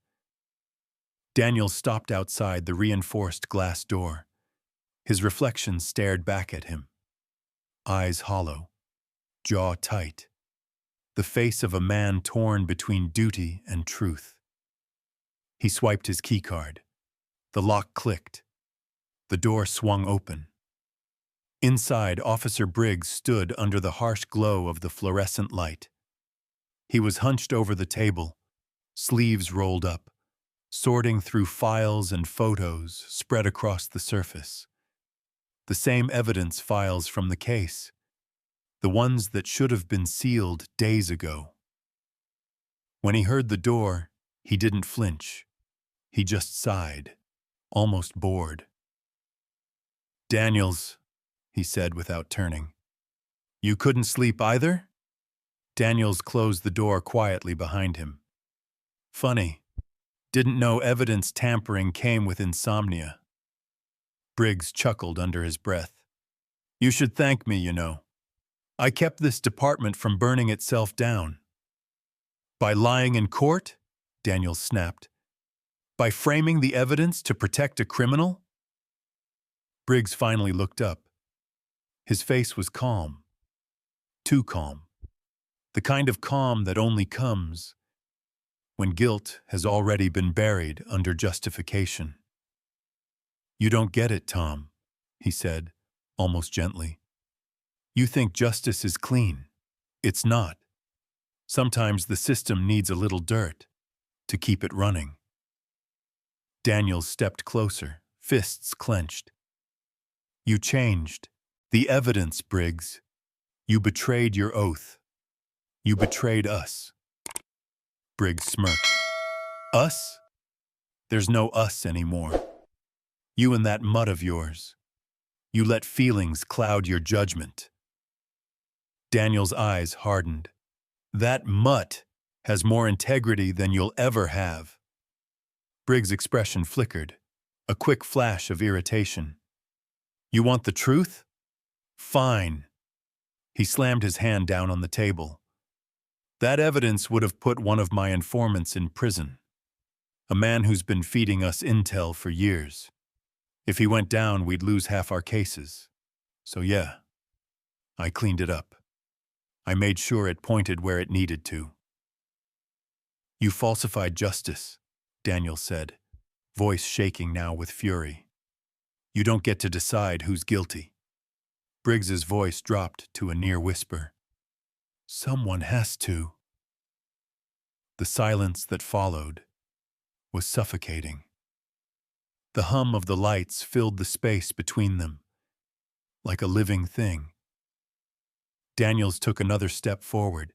Daniel stopped outside the reinforced glass door. His reflection stared back at him, eyes hollow, jaw tight, the face of a man torn between duty and truth. He swiped his keycard. The lock clicked. The door swung open. Inside, Officer Briggs stood under the harsh glow of the fluorescent light. He was hunched over the table, sleeves rolled up, sorting through files and photos spread across the surface. The same evidence files from the case, the ones that should have been sealed days ago. When he heard the door, he didn't flinch. He just sighed, almost bored. "Daniels," he said without turning. "You couldn't sleep either?" Daniels closed the door quietly behind him. "Funny. Didn't know evidence tampering came with insomnia." Briggs chuckled under his breath. "You should thank me, you know. I kept this department from burning itself down." "By lying in court?" Daniels snapped. "By framing the evidence to protect a criminal?" Briggs finally looked up. His face was calm. Too calm. The kind of calm that only comes when guilt has already been buried under justification. "You don't get it, Tom," he said, almost gently. "You think justice is clean. It's not. Sometimes the system needs a little dirt to keep it running." Daniels stepped closer, fists clenched. "You changed. The evidence, Briggs. You betrayed your oath. You betrayed us. Briggs smirked. Us? There's no us anymore. You and that mutt of yours. You let feelings cloud your judgment. Daniel's eyes hardened. That mutt has more integrity than you'll ever have. Briggs' expression flickered, a quick flash of irritation. You want the truth? Fine. He slammed his hand down on the table. That evidence would have put one of my informants in prison. A man who's been feeding us intel for years. If he went down, we'd lose half our cases. So yeah, I cleaned it up. I made sure it pointed where it needed to. You falsified justice, Daniel said, voice shaking now with fury. You don't get to decide who's guilty. Briggs's voice dropped to a near whisper. Someone has to. The silence that followed was suffocating. The hum of the lights filled the space between them, like a living thing. Daniels took another step forward,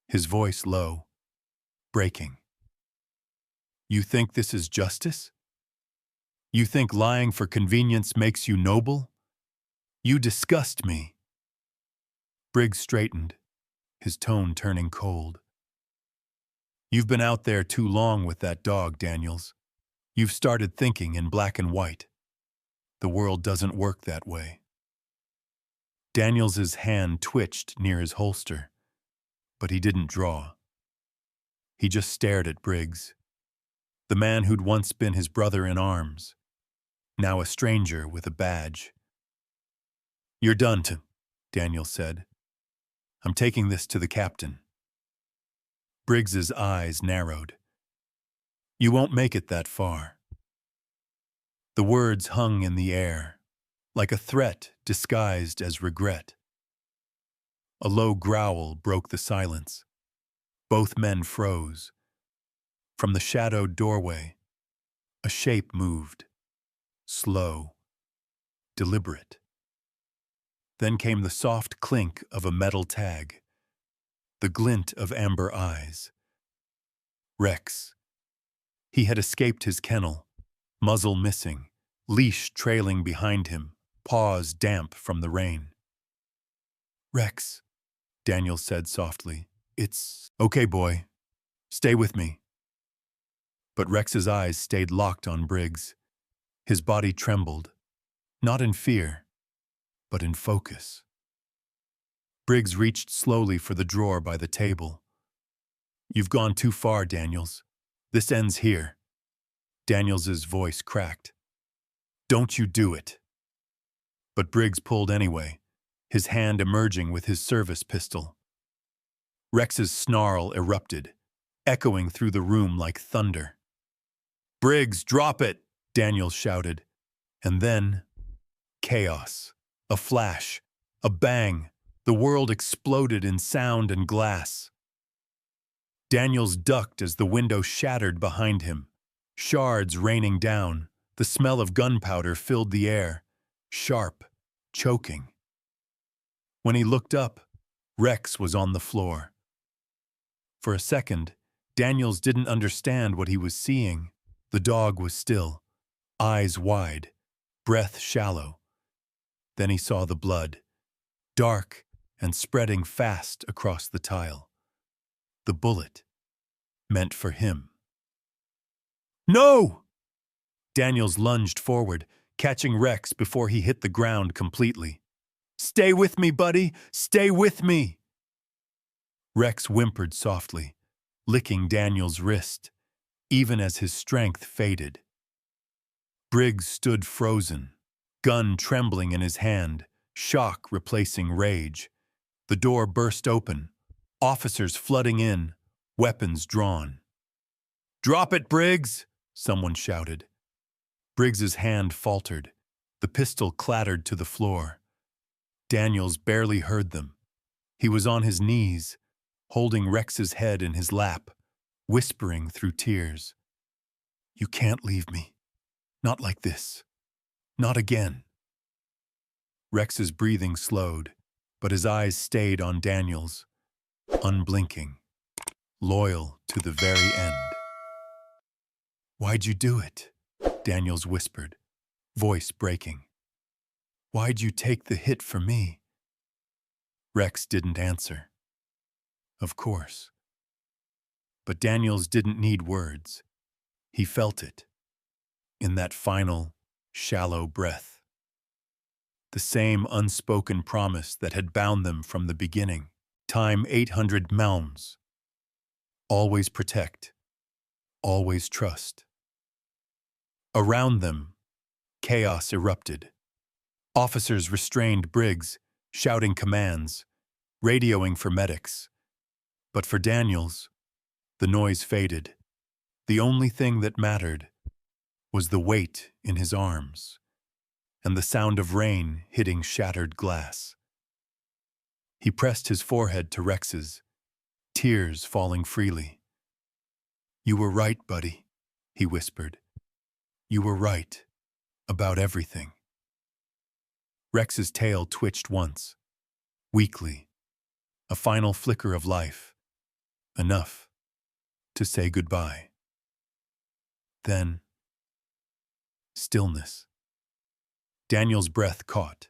his voice low, breaking. You think this is justice? You think lying for convenience makes you noble? You disgust me. Briggs straightened, his tone turning cold. You've been out there too long with that dog, Daniels. You've started thinking in black and white. The world doesn't work that way. Daniels's hand twitched near his holster, but he didn't draw. He just stared at Briggs, the man who'd once been his brother in arms, now a stranger with a badge. You're done, Daniel said. I'm taking this to the captain. Briggs's eyes narrowed. You won't make it that far. The words hung in the air, like a threat disguised as regret. A low growl broke the silence. Both men froze. From the shadowed doorway, a shape moved, slow, deliberate. Then came the soft clink of a metal tag, the glint of amber eyes. Rex. He had escaped his kennel, muzzle missing, leash trailing behind him, paws damp from the rain. Rex, Daniel said softly. It's okay, boy. Stay with me. But Rex's eyes stayed locked on Briggs. His body trembled, not in fear, but in focus. Briggs reached slowly for the drawer by the table. You've gone too far, Daniels. This ends here. Daniels's voice cracked. Don't you do it. But Briggs pulled anyway, his hand emerging with his service pistol. Rex's snarl erupted, echoing through the room like thunder. Briggs, drop it, Daniels shouted. And then, chaos. A flash, a bang. The world exploded in sound and glass. Daniels ducked as the window shattered behind him. Shards raining down, the smell of gunpowder filled the air, sharp, choking. When he looked up, Rex was on the floor. For a second, Daniels didn't understand what he was seeing. The dog was still, eyes wide, breath shallow. Then he saw the blood, dark and spreading fast across the tile. The bullet, meant for him. No! Daniels lunged forward, catching Rex before he hit the ground completely. Stay with me, buddy! Stay with me! Rex whimpered softly, licking Daniels' wrist, even as his strength faded. Briggs stood frozen, gun trembling in his hand, shock replacing rage. The door burst open, officers flooding in, weapons drawn. Drop it, Briggs! Someone shouted. Briggs's hand faltered. The pistol clattered to the floor. Daniels barely heard them. He was on his knees, holding Rex's head in his lap, whispering through tears. You can't leave me. Not like this. Not again. Rex's breathing slowed, but his eyes stayed on Daniel's, unblinking, loyal to the very end. "Why'd you do it?" Daniels whispered, voice breaking. "Why'd you take the hit for me?" Rex didn't answer. Of course. But Daniels didn't need words. He felt it, in that final, shallow breath. The same unspoken promise that had bound them from the beginning. Time 800 Malms. Always protect. Always trust. Around them, chaos erupted. Officers restrained Briggs, shouting commands, radioing for medics. But for Daniels, the noise faded. The only thing that mattered was the weight in his arms and the sound of rain hitting shattered glass. He pressed his forehead to Rex's, tears falling freely. "You were right, buddy," he whispered. "You were right about everything." Rex's tail twitched once, weakly, a final flicker of life, enough to say goodbye. Then, stillness. Daniel's breath caught.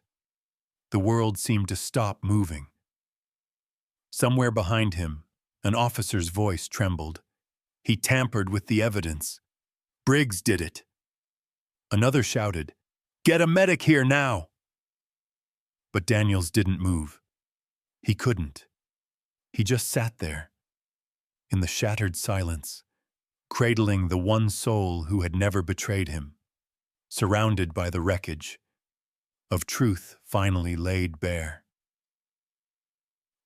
The world seemed to stop moving. Somewhere behind him, an officer's voice trembled. "He tampered with the evidence. Briggs did it." Another shouted, "Get a medic here now!" But Daniels didn't move. He couldn't. He just sat there, in the shattered silence, cradling the one soul who had never betrayed him, surrounded by the wreckage of truth finally laid bare.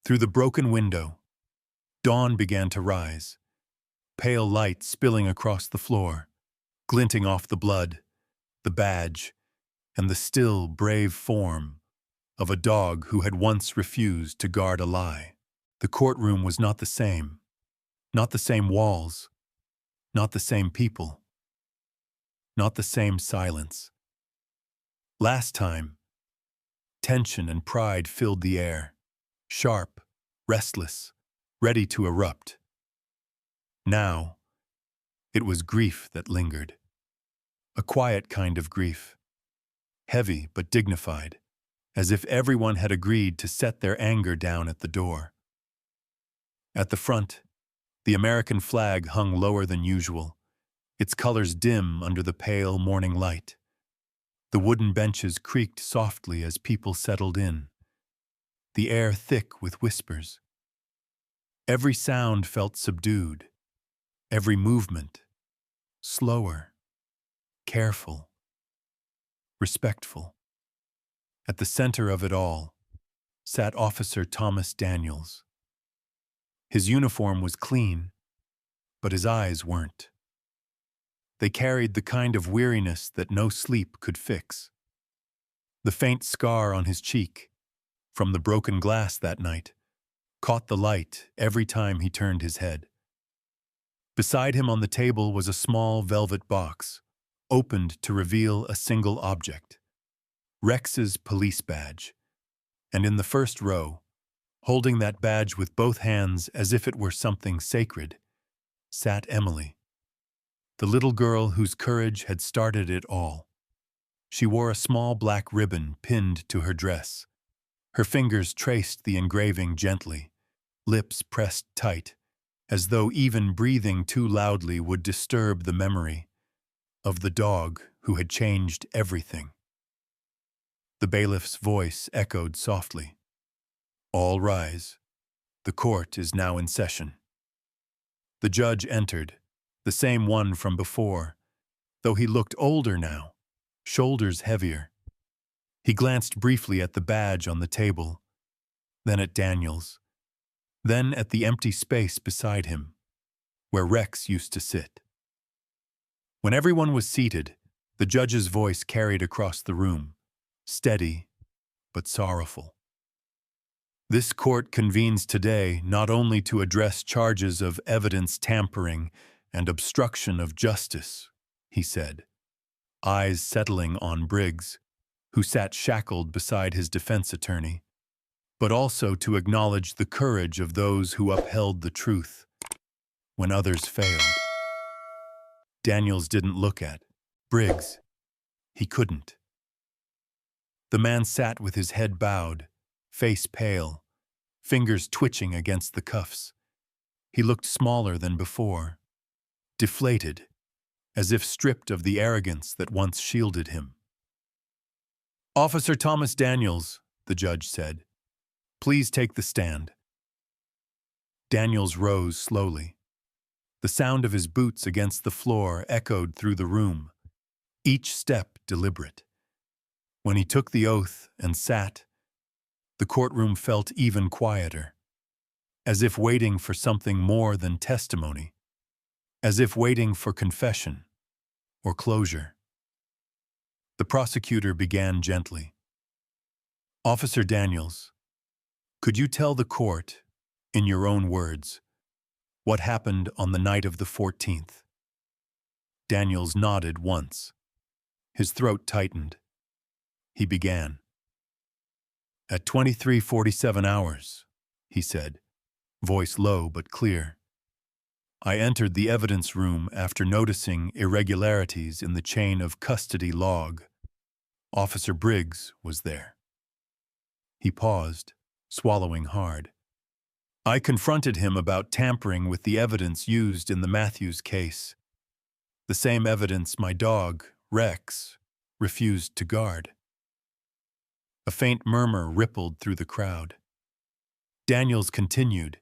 Through the broken window, dawn began to rise, pale light spilling across the floor, glinting off the blood, the badge, and the still, brave form of a dog who had once refused to guard a lie. The courtroom was not the same. Not the same walls. Not the same people. Not the same silence. Last time, tension and pride filled the air, sharp, restless, ready to erupt. Now, it was grief that lingered. A quiet kind of grief, heavy but dignified, as if everyone had agreed to set their anger down at the door. At the front, the American flag hung lower than usual, its colors dim under the pale morning light. The wooden benches creaked softly as people settled in, the air thick with whispers. Every sound felt subdued, every movement slower, careful, respectful. At the center of it all sat Officer Thomas Daniels. His uniform was clean, but his eyes weren't. They carried the kind of weariness that no sleep could fix. The faint scar on his cheek, from the broken glass that night, caught the light every time he turned his head. Beside him on the table was a small velvet box, opened to reveal a single object, Rex's police badge. And in the first row, holding that badge with both hands as if it were something sacred, sat Emily, the little girl whose courage had started it all. She wore a small black ribbon pinned to her dress. Her fingers traced the engraving gently, lips pressed tight, as though even breathing too loudly would disturb the memory of the dog who had changed everything. The bailiff's voice echoed softly. "All rise. The court is now in session." The judge entered, the same one from before, though he looked older now, shoulders heavier. He glanced briefly at the badge on the table, then at Daniels, then at the empty space beside him, where Rex used to sit. When everyone was seated, the judge's voice carried across the room, steady but sorrowful. "This court convenes today not only to address charges of evidence tampering and obstruction of justice," he said, eyes settling on Briggs, who sat shackled beside his defense attorney, but also to acknowledge the courage of those who upheld the truth when others failed. Daniels didn't look at Briggs. He couldn't. The man sat with his head bowed, face pale, fingers twitching against the cuffs. He looked smaller than before, deflated, as if stripped of the arrogance that once shielded him. "Officer Thomas Daniels," the judge said, "please take the stand." Daniels rose slowly. The sound of his boots against the floor echoed through the room, each step deliberate. When he took the oath and sat, the courtroom felt even quieter, as if waiting for something more than testimony, as if waiting for confession or closure. The prosecutor began gently. "Officer Daniels, could you tell the court, in your own words, what happened on the night of the 14th? Daniels nodded once. His throat tightened. He began. "At 23:47 hours, he said, voice low but clear. "I entered the evidence room after noticing irregularities in the chain of custody log. Officer Briggs was there." He paused, swallowing hard. "I confronted him about tampering with the evidence used in the Matthews case. The same evidence my dog, Rex, refused to guard." A faint murmur rippled through the crowd. Daniels continued,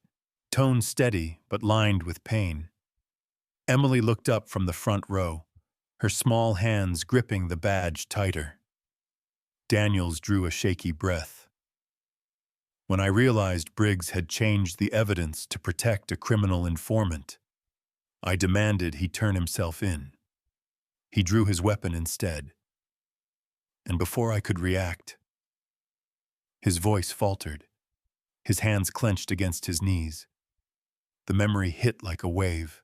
tone steady but lined with pain. Emily looked up from the front row, her small hands gripping the badge tighter. Daniels drew a shaky breath. "When I realized Briggs had changed the evidence to protect a criminal informant, I demanded he turn himself in. He drew his weapon instead. And before I could react..." His voice faltered. His hands clenched against his knees. The memory hit like a wave.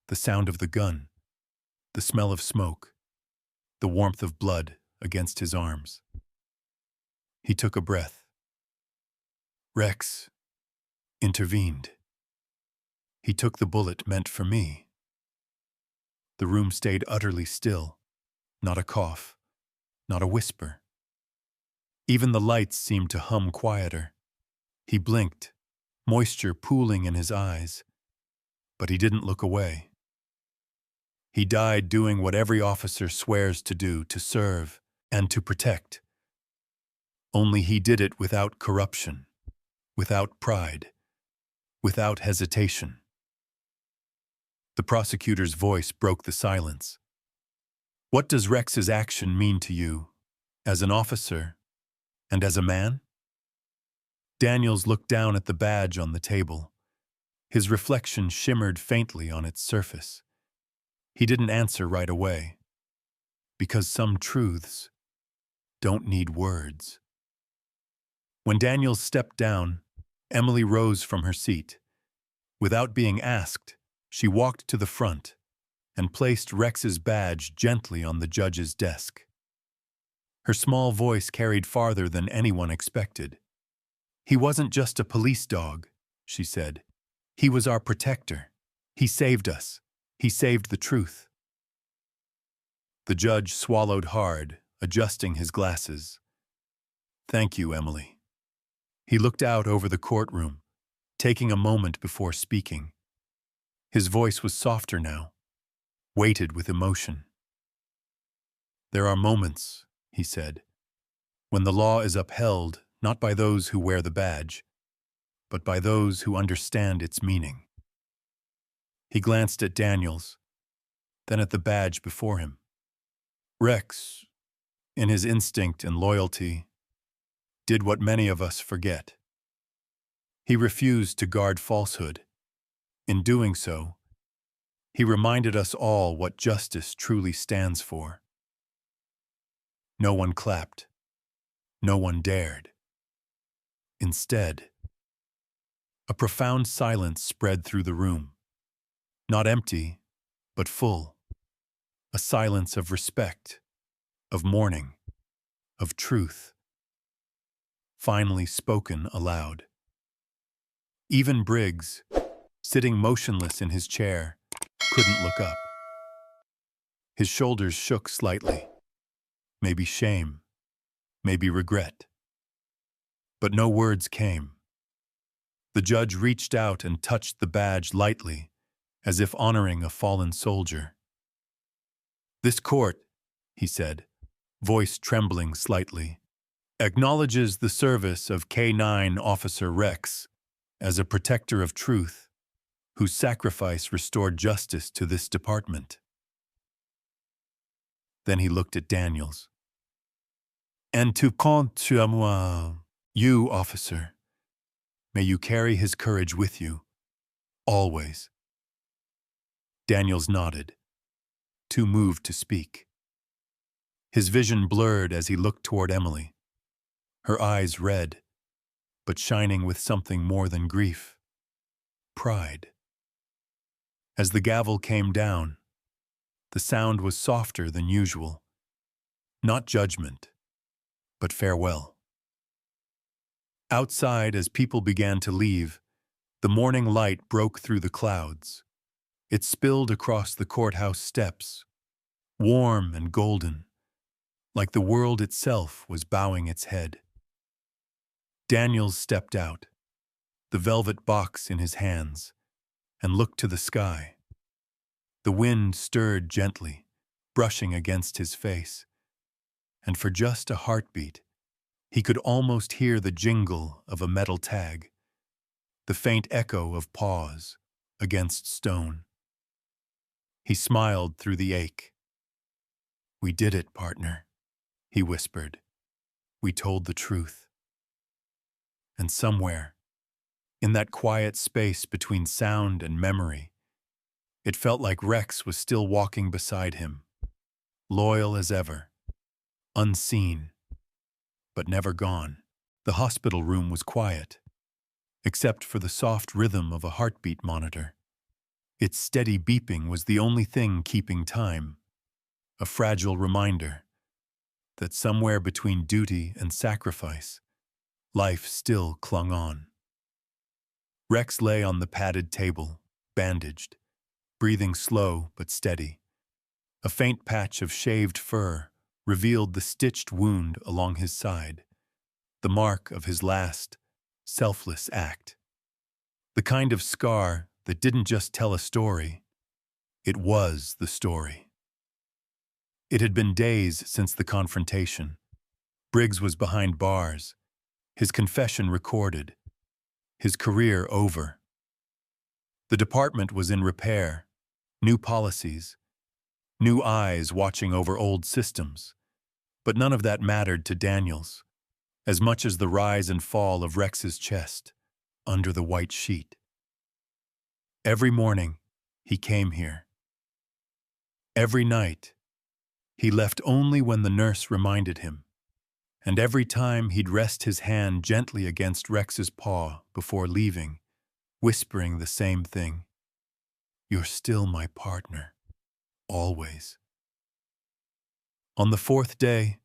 The sound of the gun, the smell of smoke, the warmth of blood against his arms. He took a breath. "Rex intervened. He took the bullet meant for me." The room stayed utterly still. Not a cough, not a whisper. Even the lights seemed to hum quieter. He blinked, moisture pooling in his eyes, but he didn't look away. "He died doing what every officer swears to do, to serve and to protect. Only he did it without corruption, without pride, without hesitation." The prosecutor's voice broke the silence. "What does Rex's action mean to you, as an officer and as a man?" Daniels looked down at the badge on the table. His reflection shimmered faintly on its surface. He didn't answer right away, because some truths don't need words. When Daniels stepped down, Emily rose from her seat. Without being asked, she walked to the front and placed Rex's badge gently on the judge's desk. Her small voice carried farther than anyone expected. "He wasn't just a police dog," she said. "He was our protector. He saved us. He saved the truth." The judge swallowed hard, adjusting his glasses. "Thank you, Emily." He looked out over the courtroom, taking a moment before speaking. His voice was softer now, weighted with emotion. "There are moments," he said, "when the law is upheld not by those who wear the badge, but by those who understand its meaning." He glanced at Daniels, then at the badge before him. Rex, in his instinct and loyalty, did what many of us forget. He refused to guard falsehood. In doing so, he reminded us all what justice truly stands for. No one clapped. No one dared. Instead, a profound silence spread through the room. Not empty, but full. A silence of respect, of mourning, of truth. finally spoken aloud. Even Briggs, sitting motionless in his chair, couldn't look up. His shoulders shook slightly. Maybe shame, maybe regret. But no words came. The judge reached out and touched the badge lightly, as if honoring a fallen soldier. "This court," he said, voice trembling slightly, "acknowledges the service of K9 Officer Rex as a protector of truth, whose sacrifice restored justice to this department." Then he looked at Daniels. "And to compte sur moi, you, officer. May you carry his courage with you, always." Daniels nodded, too moved to speak. His vision blurred as he looked toward Emily, her eyes red, but shining with something more than grief: pride. As the gavel came down, the sound was softer than usual. Not judgment, but farewell. Outside, as people began to leave, the morning light broke through the clouds. It spilled across the courthouse steps, warm and golden, like the world itself was bowing its head. Daniels stepped out, the velvet box in his hands, and looked to the sky. The wind stirred gently, brushing against his face, and for just a heartbeat, he could almost hear the jingle of a metal tag, the faint echo of paws against stone. He smiled through the ache. "We did it, partner," he whispered. "We told the truth." And somewhere, in that quiet space between sound and memory, it felt like Rex was still walking beside him, loyal as ever, unseen, but never gone. The hospital room was quiet, except for the soft rhythm of a heartbeat monitor. Its steady beeping was the only thing keeping time, a fragile reminder that somewhere between duty and sacrifice, life still clung on. Rex lay on the padded table, bandaged, breathing slow but steady. A faint patch of shaved fur revealed the stitched wound along his side, the mark of his last, selfless act. The kind of scar that didn't just tell a story, it was the story. It had been days since the confrontation. Briggs was behind bars, his confession recorded, his career over. The department was in repair, new policies, new eyes watching over old systems. But none of that mattered to Daniels, as much as the rise and fall of Rex's chest under the white sheet. Every morning, he came here. Every night, he left only when the nurse reminded him. And every time he'd rest his hand gently against Rex's paw before leaving, whispering the same thing: "You're still my partner, always." On the fourth day,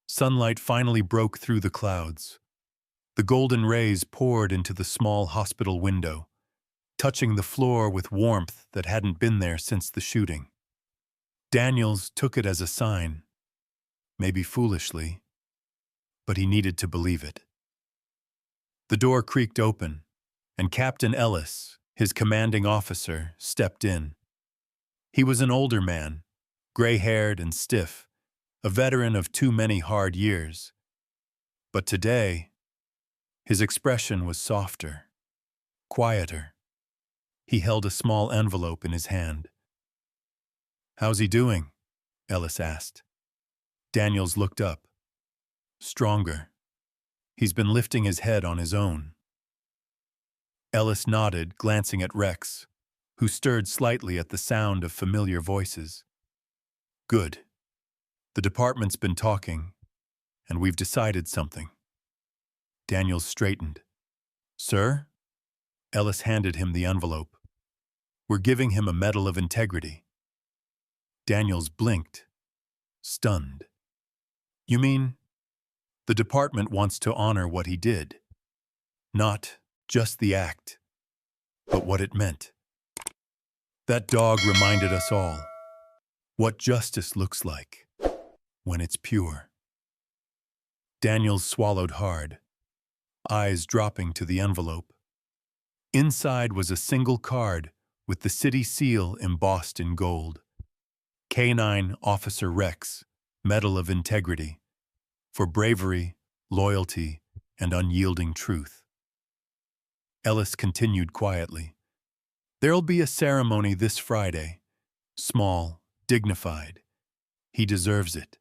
sunlight finally broke through the clouds. The golden rays poured into the small hospital window, touching the floor with warmth that hadn't been there since the shooting. Daniels took it as a sign, maybe foolishly, but he needed to believe it. The door creaked open, and Captain Ellis, his commanding officer, stepped in. He was an older man, gray-haired and stiff, a veteran of too many hard years. But today, his expression was softer, quieter. He held a small envelope in his hand. "How's he doing?" Ellis asked. Daniels looked up. "Stronger. He's been lifting his head on his own." Ellis nodded, glancing at Rex, who stirred slightly at the sound of familiar voices. "Good. The department's been talking, and we've decided something." Daniels straightened. "Sir?" Ellis handed him the envelope. "We're giving him a Medal of Integrity." Daniels blinked, stunned. "You mean The department wants to honor what he did. Not just the act, but what it meant. That dog reminded us all what justice looks like when it's pure. Daniels swallowed hard, eyes dropping to the envelope. Inside was a single card with the city seal embossed in gold. K9 Officer Rex, Medal of Integrity, for bravery, loyalty, and unyielding truth. Ellis continued quietly. There'll be a ceremony this Friday. Small, dignified. He deserves it.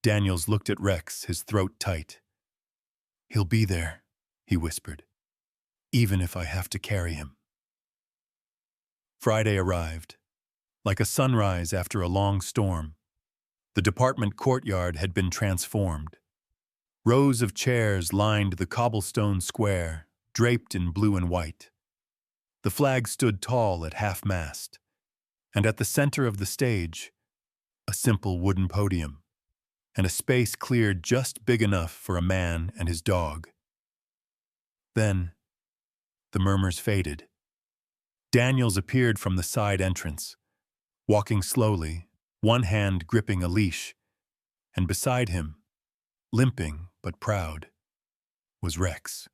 Daniels looked at Rex, his throat tight. He'll be there, he whispered, even if I have to carry him. Friday arrived. Like a sunrise after a long storm, the department courtyard had been transformed. Rows of chairs lined the cobblestone square, draped in blue and white. The flag stood tall at half-mast, and at the center of the stage, a simple wooden podium, and a space cleared just big enough for a man and his dog. Then, the murmurs faded. Daniels appeared from the side entrance, walking slowly, one hand gripping a leash, and beside him, limping but proud, was Rex.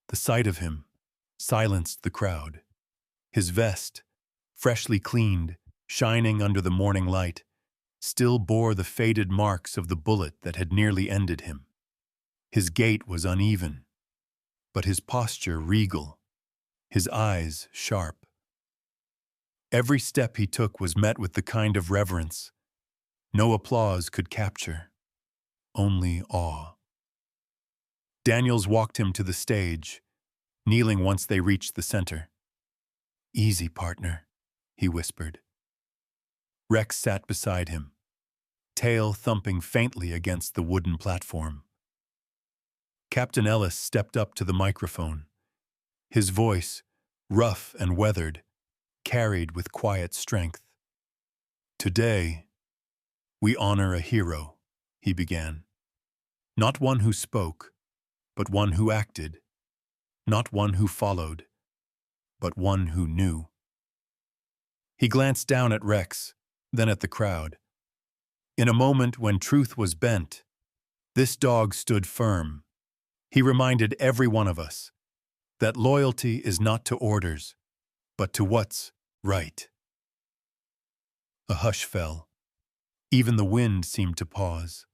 The sight of him silenced the crowd. His vest, freshly cleaned, shining under the morning light, still bore the faded marks of the bullet that had nearly ended him. His gait was uneven, but his posture regal, his eyes sharp. Every step he took was met with the kind of reverence no applause could capture, only awe. Daniels walked him to the stage, kneeling once they reached the center. Easy, partner, he whispered. Rex sat beside him, tail thumping faintly against the wooden platform. Captain Ellis stepped up to the microphone. His voice, rough and weathered, carried with quiet strength. Today, we honor a hero, he began. Not one who spoke, but one who acted. Not one who followed, but one who knew. He glanced down at Rex, then at the crowd. In a moment when truth was bent, this dog stood firm. He reminded every one of us that loyalty is not to orders, but to what's right. A hush fell. Even the wind seemed to pause.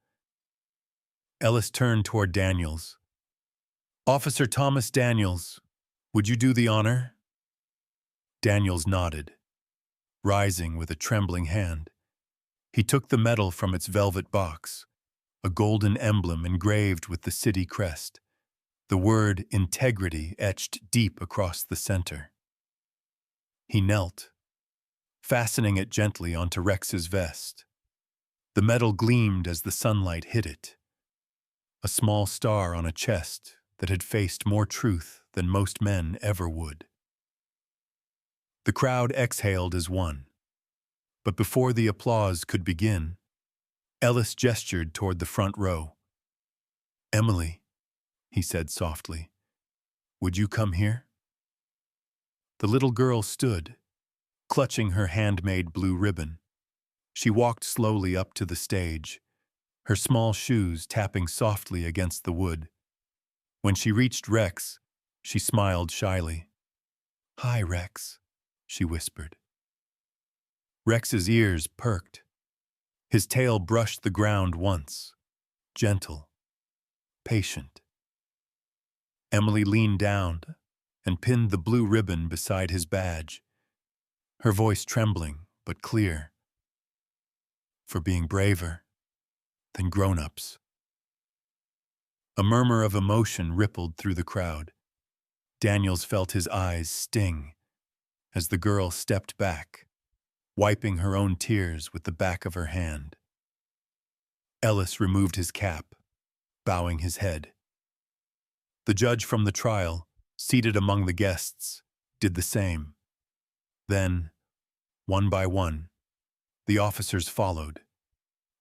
Ellis turned toward Daniels. Officer Thomas Daniels, would you do the honor? Daniels nodded, rising with a trembling hand. He took the medal from its velvet box, a golden emblem engraved with the city crest, the word integrity etched deep across the center. He knelt, fastening it gently onto Rex's vest. The medal gleamed as the sunlight hit it, a small star on a chest that had faced more truth than most men ever would. The crowd exhaled as one, but before the applause could begin, Ellis gestured toward the front row. Emily, he said softly, would you come here? The little girl stood, clutching her handmade blue ribbon. She walked slowly up to the stage, her small shoes tapping softly against the wood. When she reached Rex, she smiled shyly. Hi, Rex, she whispered. Rex's ears perked. His tail brushed the ground once, gentle, patient. Emily leaned down and pinned the blue ribbon beside his badge, her voice trembling but clear. For being braver than grown-ups. A murmur of emotion rippled through the crowd. Daniels felt his eyes sting as the girl stepped back, wiping her own tears with the back of her hand. Ellis removed his cap, bowing his head. The judge from the trial, seated among the guests, did the same. Then, one by one, the officers followed,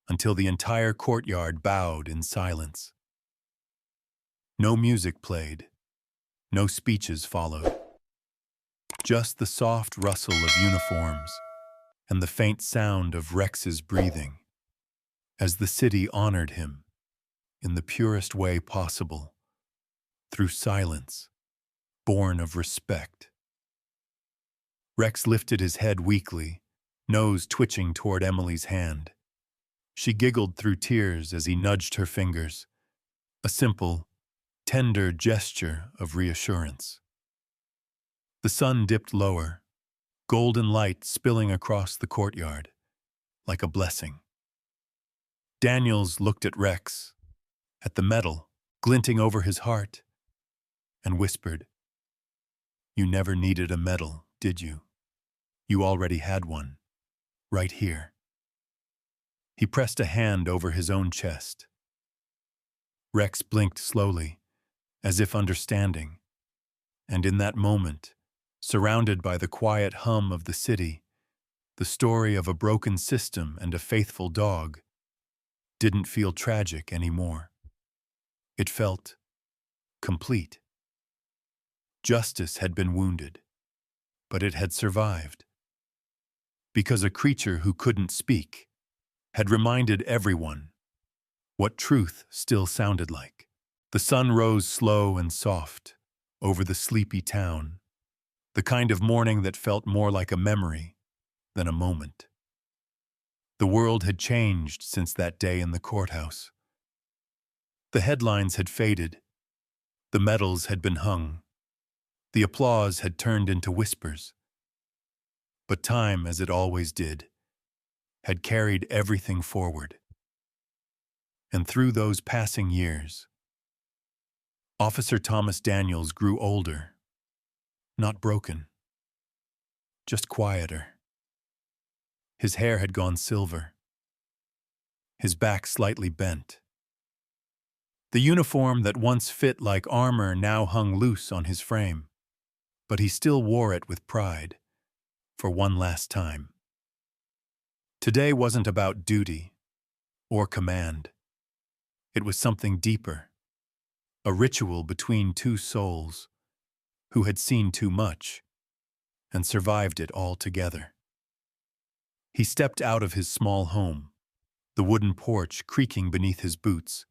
until the entire courtyard bowed in silence. No music played, no speeches followed, just the soft rustle of uniforms and the faint sound of Rex's breathing as the city honored him in the purest way possible, through silence, born of respect. Rex lifted his head weakly, nose twitching toward Emily's hand. She giggled through tears as he nudged her fingers, a simple, tender gesture of reassurance. The sun dipped lower, golden light spilling across the courtyard, like a blessing. Daniels looked at Rex, at the metal glinting over his heart, and whispered, "You never needed a medal, did you? You already had one, right here." He pressed a hand over his own chest. Rex blinked slowly, as if understanding, and in that moment, surrounded by the quiet hum of the city, the story of a broken system and a faithful dog didn't feel tragic anymore. It felt complete. Justice had been wounded, but it had survived. Because a creature who couldn't speak had reminded everyone what truth still sounded like. The sun rose slow and soft over the sleepy town, the kind of morning that felt more like a memory than a moment. The world had changed since that day in the courthouse. The headlines had faded, the medals had been hung, the applause had turned into whispers. But time, as it always did, had carried everything forward. And through those passing years, Officer Thomas Daniels grew older, not broken, just quieter. His hair had gone silver, his back slightly bent. The uniform that once fit like armor now hung loose on his frame, but he still wore it with pride, for one last time. Today wasn't about duty or command. It was something deeper, a ritual between two souls who had seen too much and survived it all together. He stepped out of his small home, the wooden porch creaking beneath his boots,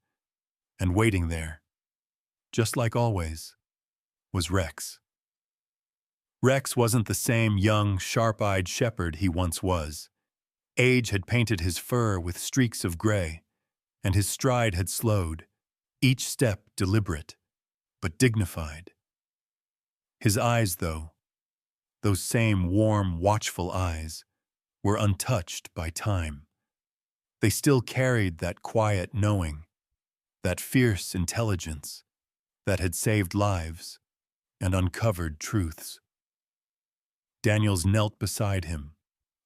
and waiting there, just like always, was Rex. Rex wasn't the same young, sharp-eyed shepherd he once was. Age had painted his fur with streaks of gray, and his stride had slowed, each step deliberate, but dignified. His eyes, though, those same warm, watchful eyes, were untouched by time. They still carried that quiet knowing, that fierce intelligence that had saved lives and uncovered truths. Daniels knelt beside him,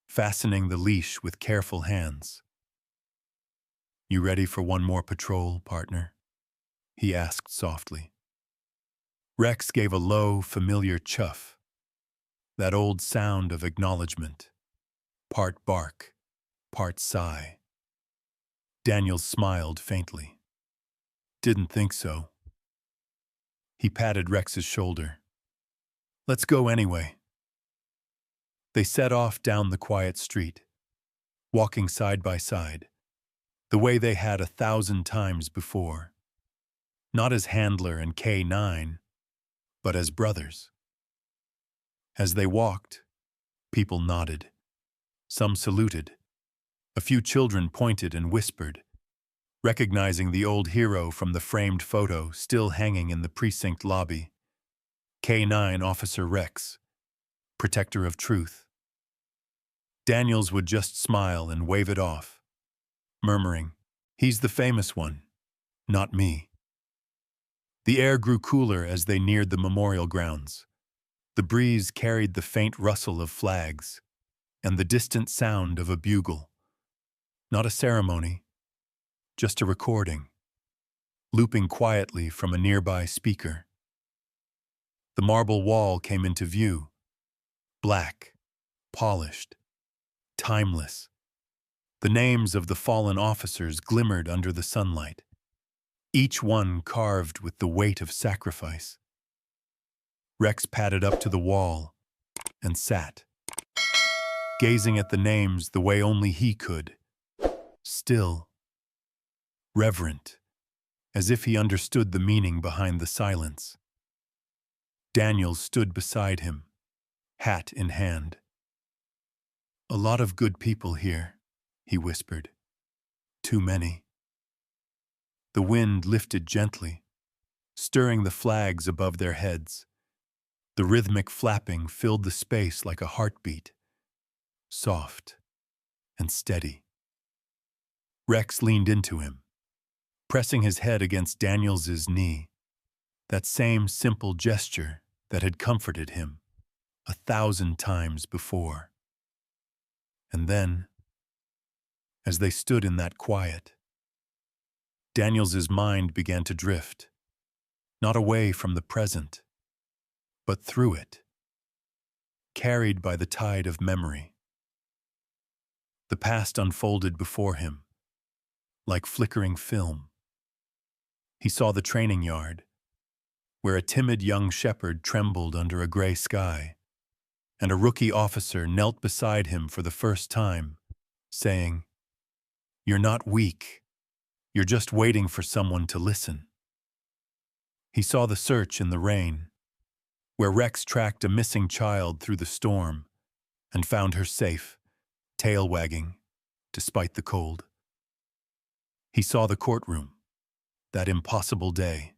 fastening the leash with careful hands. "You ready for one more patrol, partner?" he asked softly. Rex gave a low, familiar chuff, that old sound of acknowledgement, part bark, part sigh. Daniels smiled faintly. "Didn't think so." He patted Rex's shoulder. "Let's go anyway." They set off down the quiet street, walking side by side, the way they had 1,000 times before. Not as Handler and K9, but as brothers. As they walked, people nodded. Some saluted. A few children pointed and whispered, recognizing the old hero from the framed photo still hanging in the precinct lobby. K9 Officer Rex, protector of truth. Daniels would just smile and wave it off, murmuring, "He's the famous one, not me." The air grew cooler as they neared the memorial grounds. The breeze carried the faint rustle of flags and the distant sound of a bugle. Not a ceremony, just a recording, looping quietly from a nearby speaker. The marble wall came into view, black, polished, timeless, The names of the fallen officers glimmered under the sunlight, each one carved with the weight of sacrifice. Rex padded up to the wall and sat, gazing at the names the way only he could, still, reverent, as if he understood the meaning behind the silence. Daniels stood beside him, hat in hand. "A lot of good people here," he whispered. "Too many." The wind lifted gently, stirring the flags above their heads. The rhythmic flapping filled the space like a heartbeat, soft and steady. Rex leaned into him, pressing his head against Daniels's knee, that same simple gesture that had comforted him 1,000 times before. And then, as they stood in that quiet, Daniels's mind began to drift, not away from the present, but through it, carried by the tide of memory. The past unfolded before him, like flickering film. He saw the training yard, where a timid young shepherd trembled under a gray sky, and a rookie officer knelt beside him for the first time, saying, "You're not weak. You're just waiting for someone to listen." He saw the search in the rain, where Rex tracked a missing child through the storm and found her safe, tail wagging, despite the cold. He saw the courtroom, that impossible day,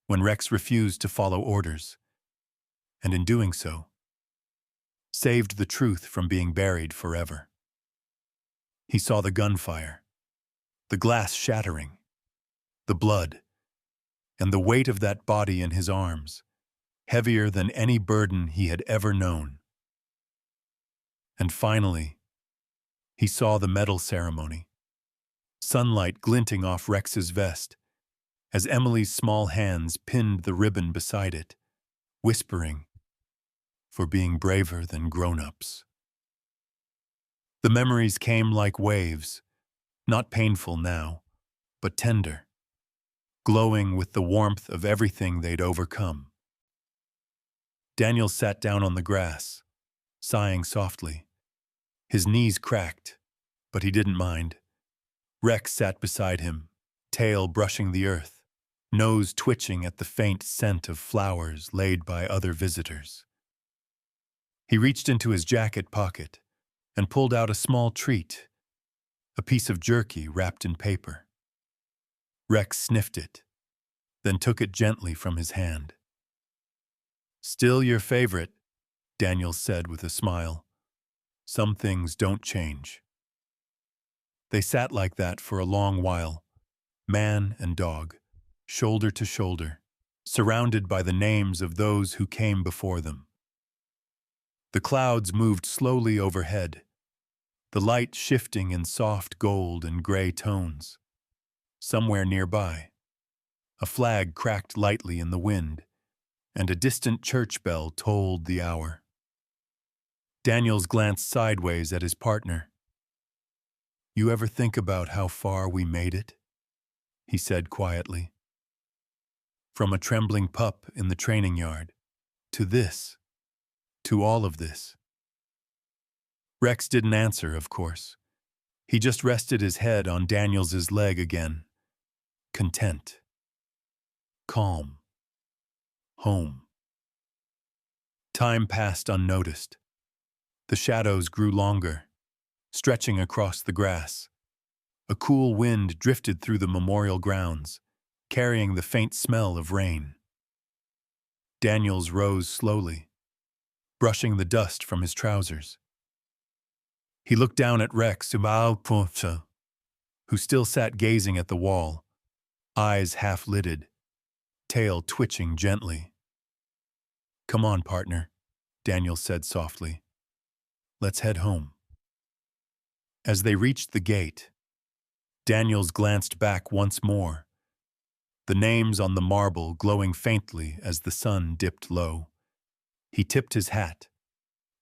when Rex refused to follow orders, and in doing so, saved the truth from being buried forever. He saw the gunfire, the glass shattering, the blood, and the weight of that body in his arms, heavier than any burden he had ever known. And finally, he saw the medal ceremony, sunlight glinting off Rex's vest, as Emily's small hands pinned the ribbon beside it, whispering, "For being braver than grown-ups." The memories came like waves, not painful now, but tender, glowing with the warmth of everything they'd overcome. Daniel sat down on the grass, sighing softly. His knees cracked, but he didn't mind. Rex sat beside him, tail brushing the earth, nose twitching at the faint scent of flowers laid by other visitors. He reached into his jacket pocket and pulled out a small treat, a piece of jerky wrapped in paper. Rex sniffed it, then took it gently from his hand. "Still your favorite," Daniel said with a smile. "Some things don't change." They sat like that for a long while, man and dog, shoulder to shoulder, surrounded by the names of those who came before them. The clouds moved slowly overhead, the light shifting in soft gold and gray tones. Somewhere nearby, a flag cracked lightly in the wind, and a distant church bell tolled the hour. Daniels glanced sideways at his partner. "You ever think about how far we made it?" he said quietly. "From a trembling pup in the training yard, to this, to all of this." Rex didn't answer, of course. He just rested his head on Daniels's leg again, content, calm, home. Time passed unnoticed. The shadows grew longer, stretching across the grass. A cool wind drifted through the memorial grounds, carrying the faint smell of rain. Daniels rose slowly, brushing the dust from his trousers. He looked down at Rex, who still sat gazing at the wall, eyes half-lidded, tail twitching gently. "Come on, partner," Daniel said softly. "Let's head home." As they reached the gate, Daniels glanced back once more, the names on the marble glowing faintly as the sun dipped low. He tipped his hat,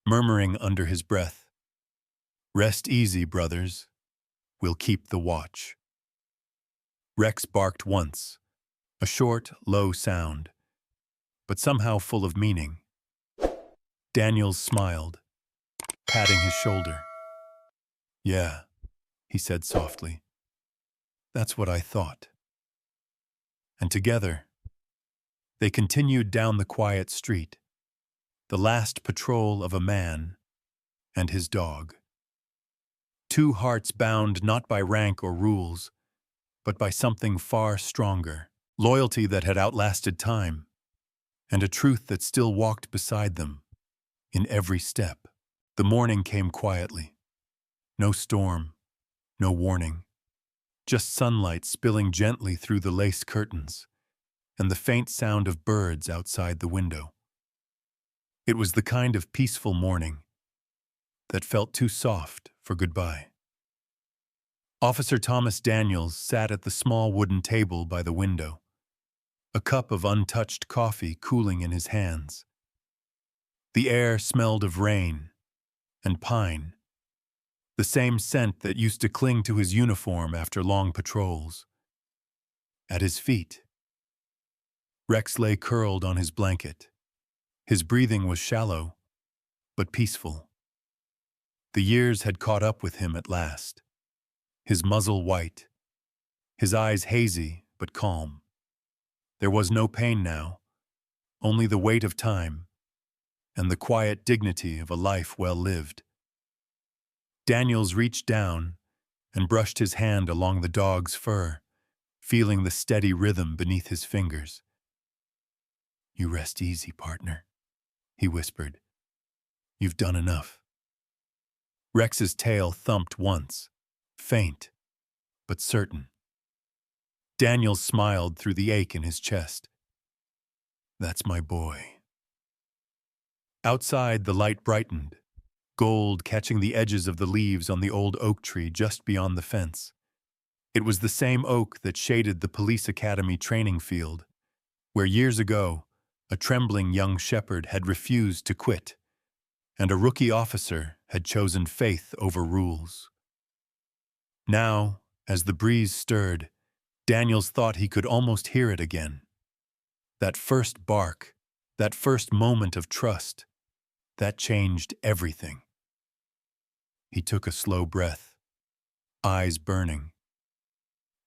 murmuring under his breath, "Rest easy, brothers." We'll keep the watch. Rex barked once, a short, low sound, but somehow full of meaning. Daniels smiled, patting his shoulder. Yeah, he said softly. That's what I thought. And together, they continued down the quiet street, the last patrol of a man and his dog. Two hearts bound not by rank or rules, but by something far stronger, loyalty that had outlasted time, and a truth that still walked beside them in every step. The morning came quietly. No storm, no warning, just sunlight spilling gently through the lace curtains and the faint sound of birds outside the window. It was the kind of peaceful morning that felt too soft for goodbye. Officer Thomas Daniels sat at the small wooden table by the window, a cup of untouched coffee cooling in his hands. The air smelled of rain and pine, the same scent that used to cling to his uniform after long patrols. At his feet, Rex lay curled on his blanket. His breathing was shallow, but peaceful. The years had caught up with him at last, his muzzle white, his eyes hazy but calm. There was no pain now, only the weight of time and the quiet dignity of a life well lived. Daniels reached down and brushed his hand along the dog's fur, feeling the steady rhythm beneath his fingers. You rest easy, partner, he whispered. You've done enough. Rex's tail thumped once, faint, but certain. Daniels smiled through the ache in his chest. That's my boy. Outside, the light brightened, gold catching the edges of the leaves on the old oak tree just beyond the fence. It was the same oak that shaded the police academy training field, where years ago, a trembling young shepherd had refused to quit, and a rookie officer had chosen faith over rules. Now, as the breeze stirred, Daniels thought he could almost hear it again. That first bark, that first moment of trust, that changed everything. He took a slow breath, eyes burning,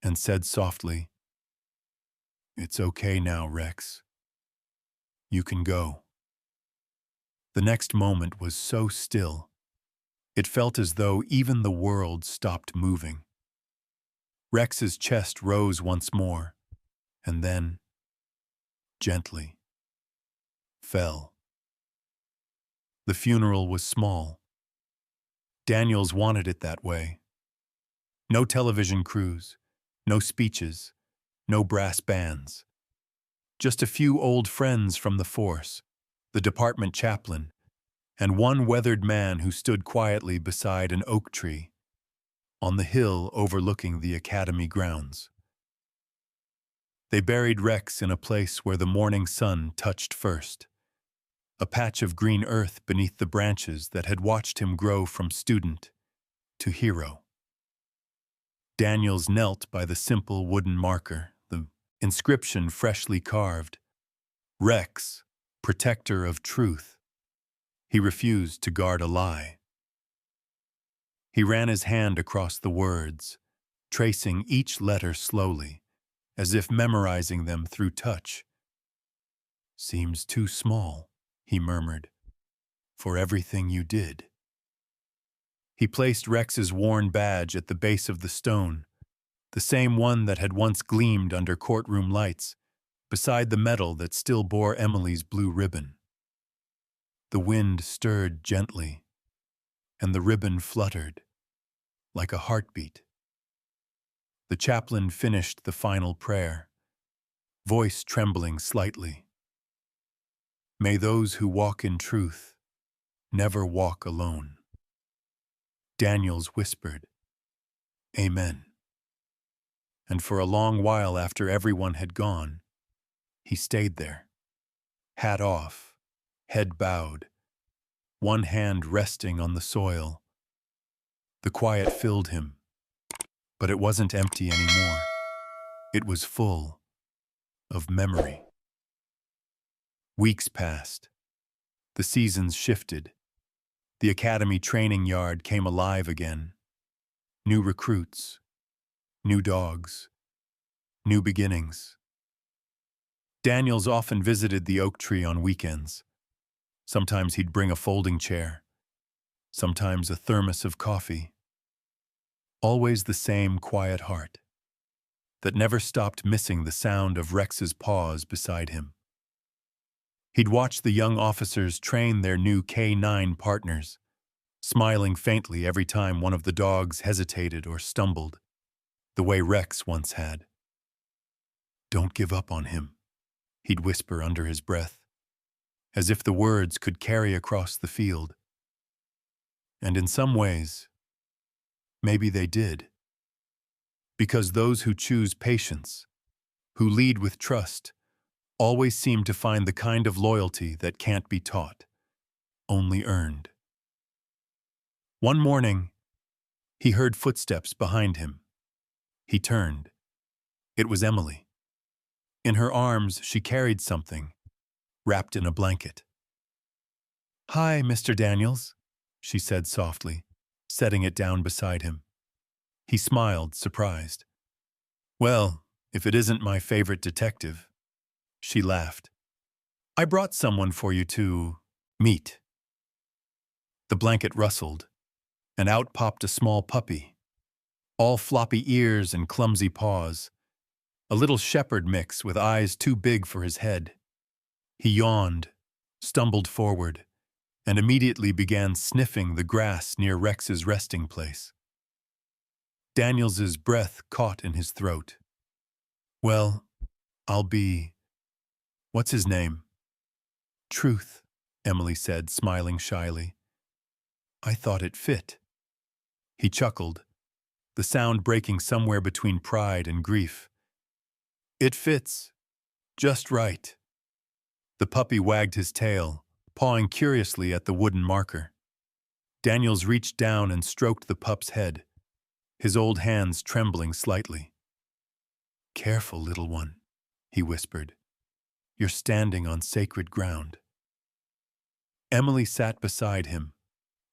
and said softly, It's okay now, Rex. You can go. The next moment was so still, it felt as though even the world stopped moving. Rex's chest rose once more, and then, gently, fell. The funeral was small. Daniels wanted it that way. No television crews, no speeches, no brass bands. Just a few old friends from the force, the department chaplain, and one weathered man who stood quietly beside an oak tree on the hill overlooking the academy grounds. They buried Rex in a place where the morning sun touched first, a patch of green earth beneath the branches that had watched him grow from student to hero. Daniels knelt by the simple wooden marker, the inscription freshly carved, Rex, protector of truth. He refused to guard a lie. He ran his hand across the words, tracing each letter slowly, as if memorizing them through touch. Seems too small, he murmured, for everything you did. He placed Rex's worn badge at the base of the stone, the same one that had once gleamed under courtroom lights, beside the medal that still bore Emily's blue ribbon. The wind stirred gently, and the ribbon fluttered, like a heartbeat. The chaplain finished the final prayer, voice trembling slightly. May those who walk in truth never walk alone. Daniels whispered, Amen. And for a long while after everyone had gone, he stayed there, hat off, head bowed, one hand resting on the soil. The quiet filled him, But it wasn't empty anymore. It was full of memory. Weeks passed. The seasons shifted. The academy training yard came alive again. New recruits, new dogs, new beginnings. Daniels often visited the oak tree on weekends. Sometimes he'd bring a folding chair, sometimes a thermos of coffee. Always the same quiet heart that never stopped missing the sound of Rex's paws beside him. He'd watch the young officers train their new K9 partners, smiling faintly every time one of the dogs hesitated or stumbled, the way Rex once had. "Don't give up on him," he'd whisper under his breath, as if the words could carry across the field. And in some ways, maybe they did. Because those who choose patience, who lead with trust, always seem to find the kind of loyalty that can't be taught, only earned. One morning, he heard footsteps behind him. He turned. It was Emily. In her arms, she carried something, wrapped in a blanket. "Hi, Mr. Daniels," she said softly, setting it down beside him. He smiled, surprised. "Well, if it isn't my favorite detective," she laughed. "I brought someone for you to meet." The blanket rustled, and out popped a small puppy, all floppy ears and clumsy paws, a little shepherd mix with eyes too big for his head. He yawned, stumbled forward, and immediately began sniffing the grass near Rex's resting place. Daniels's breath caught in his throat. "Well, I'll be... what's his name?" "Truth," Emily said, smiling shyly. "I thought it fit." He chuckled, the sound breaking somewhere between pride and grief. "It fits. Just right." The puppy wagged his tail, pawing curiously at the wooden marker. Daniels reached down and stroked the pup's head, his old hands trembling slightly. "Careful, little one," he whispered. "You're standing on sacred ground." Emily sat beside him,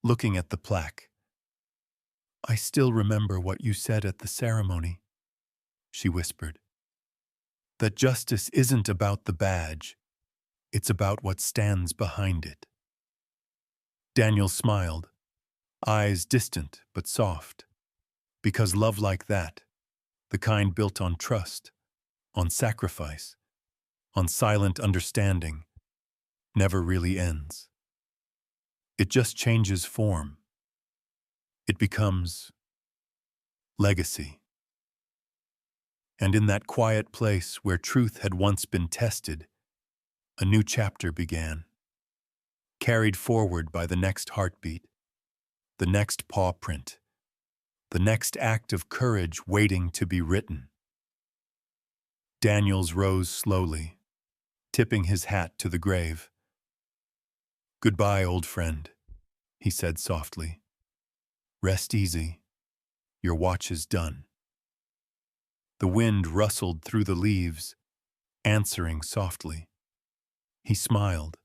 looking at the plaque. "I still remember what you said at the ceremony," she whispered. "That justice isn't about the badge. It's about what stands behind it." Daniel smiled, eyes distant but soft. Because love like that, the kind built on trust, on sacrifice, on silent understanding, never really ends. It just changes form. It becomes legacy. And in that quiet place where truth had once been tested, a new chapter began, carried forward by the next heartbeat, the next paw print, the next act of courage waiting to be written. Daniels rose slowly, tipping his hat to the grave. "Goodbye, old friend," he said softly. "Rest easy. Your watch is done." The wind rustled through the leaves, answering softly. He smiled,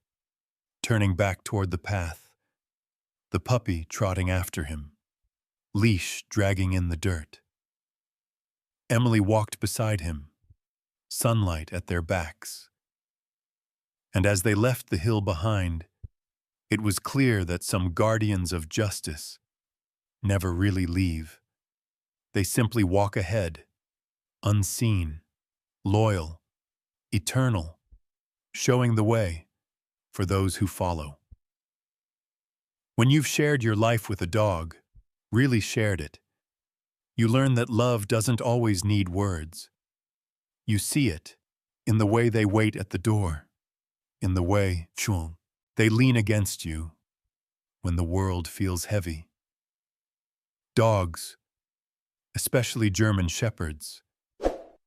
turning back toward the path, the puppy trotting after him, leash dragging in the dirt. Emily walked beside him, sunlight at their backs. And as they left the hill behind, it was clear that some guardians of justice never really leave. They simply walk ahead, unseen, loyal, eternal, showing the way for those who follow. When you've shared your life with a dog, really shared it, you learn that love doesn't always need words. You see it in the way they wait at the door, in the way they lean against you when the world feels heavy. Dogs, especially German shepherds,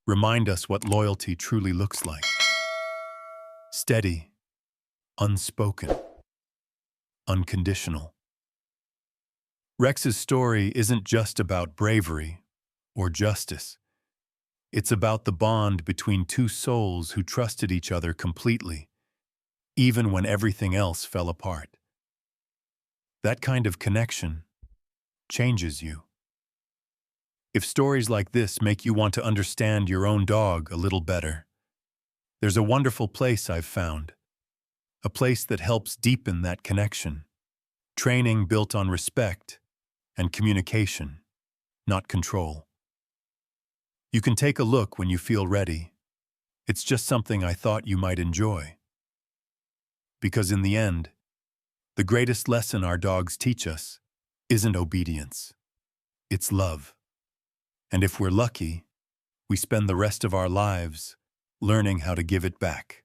remind us what loyalty truly looks like. Steady, unspoken, unconditional. Rex's story isn't just about bravery or justice. It's about the bond between two souls who trusted each other completely, even when everything else fell apart. That kind of connection changes you. If stories like this make you want to understand your own dog a little better, there's a wonderful place I've found, a place that helps deepen that connection. Training built on respect and communication, not control. You can take a look when you feel ready. It's just something I thought you might enjoy. Because in the end, the greatest lesson our dogs teach us isn't obedience. It's love. And if we're lucky, we spend the rest of our lives learning how to give it back.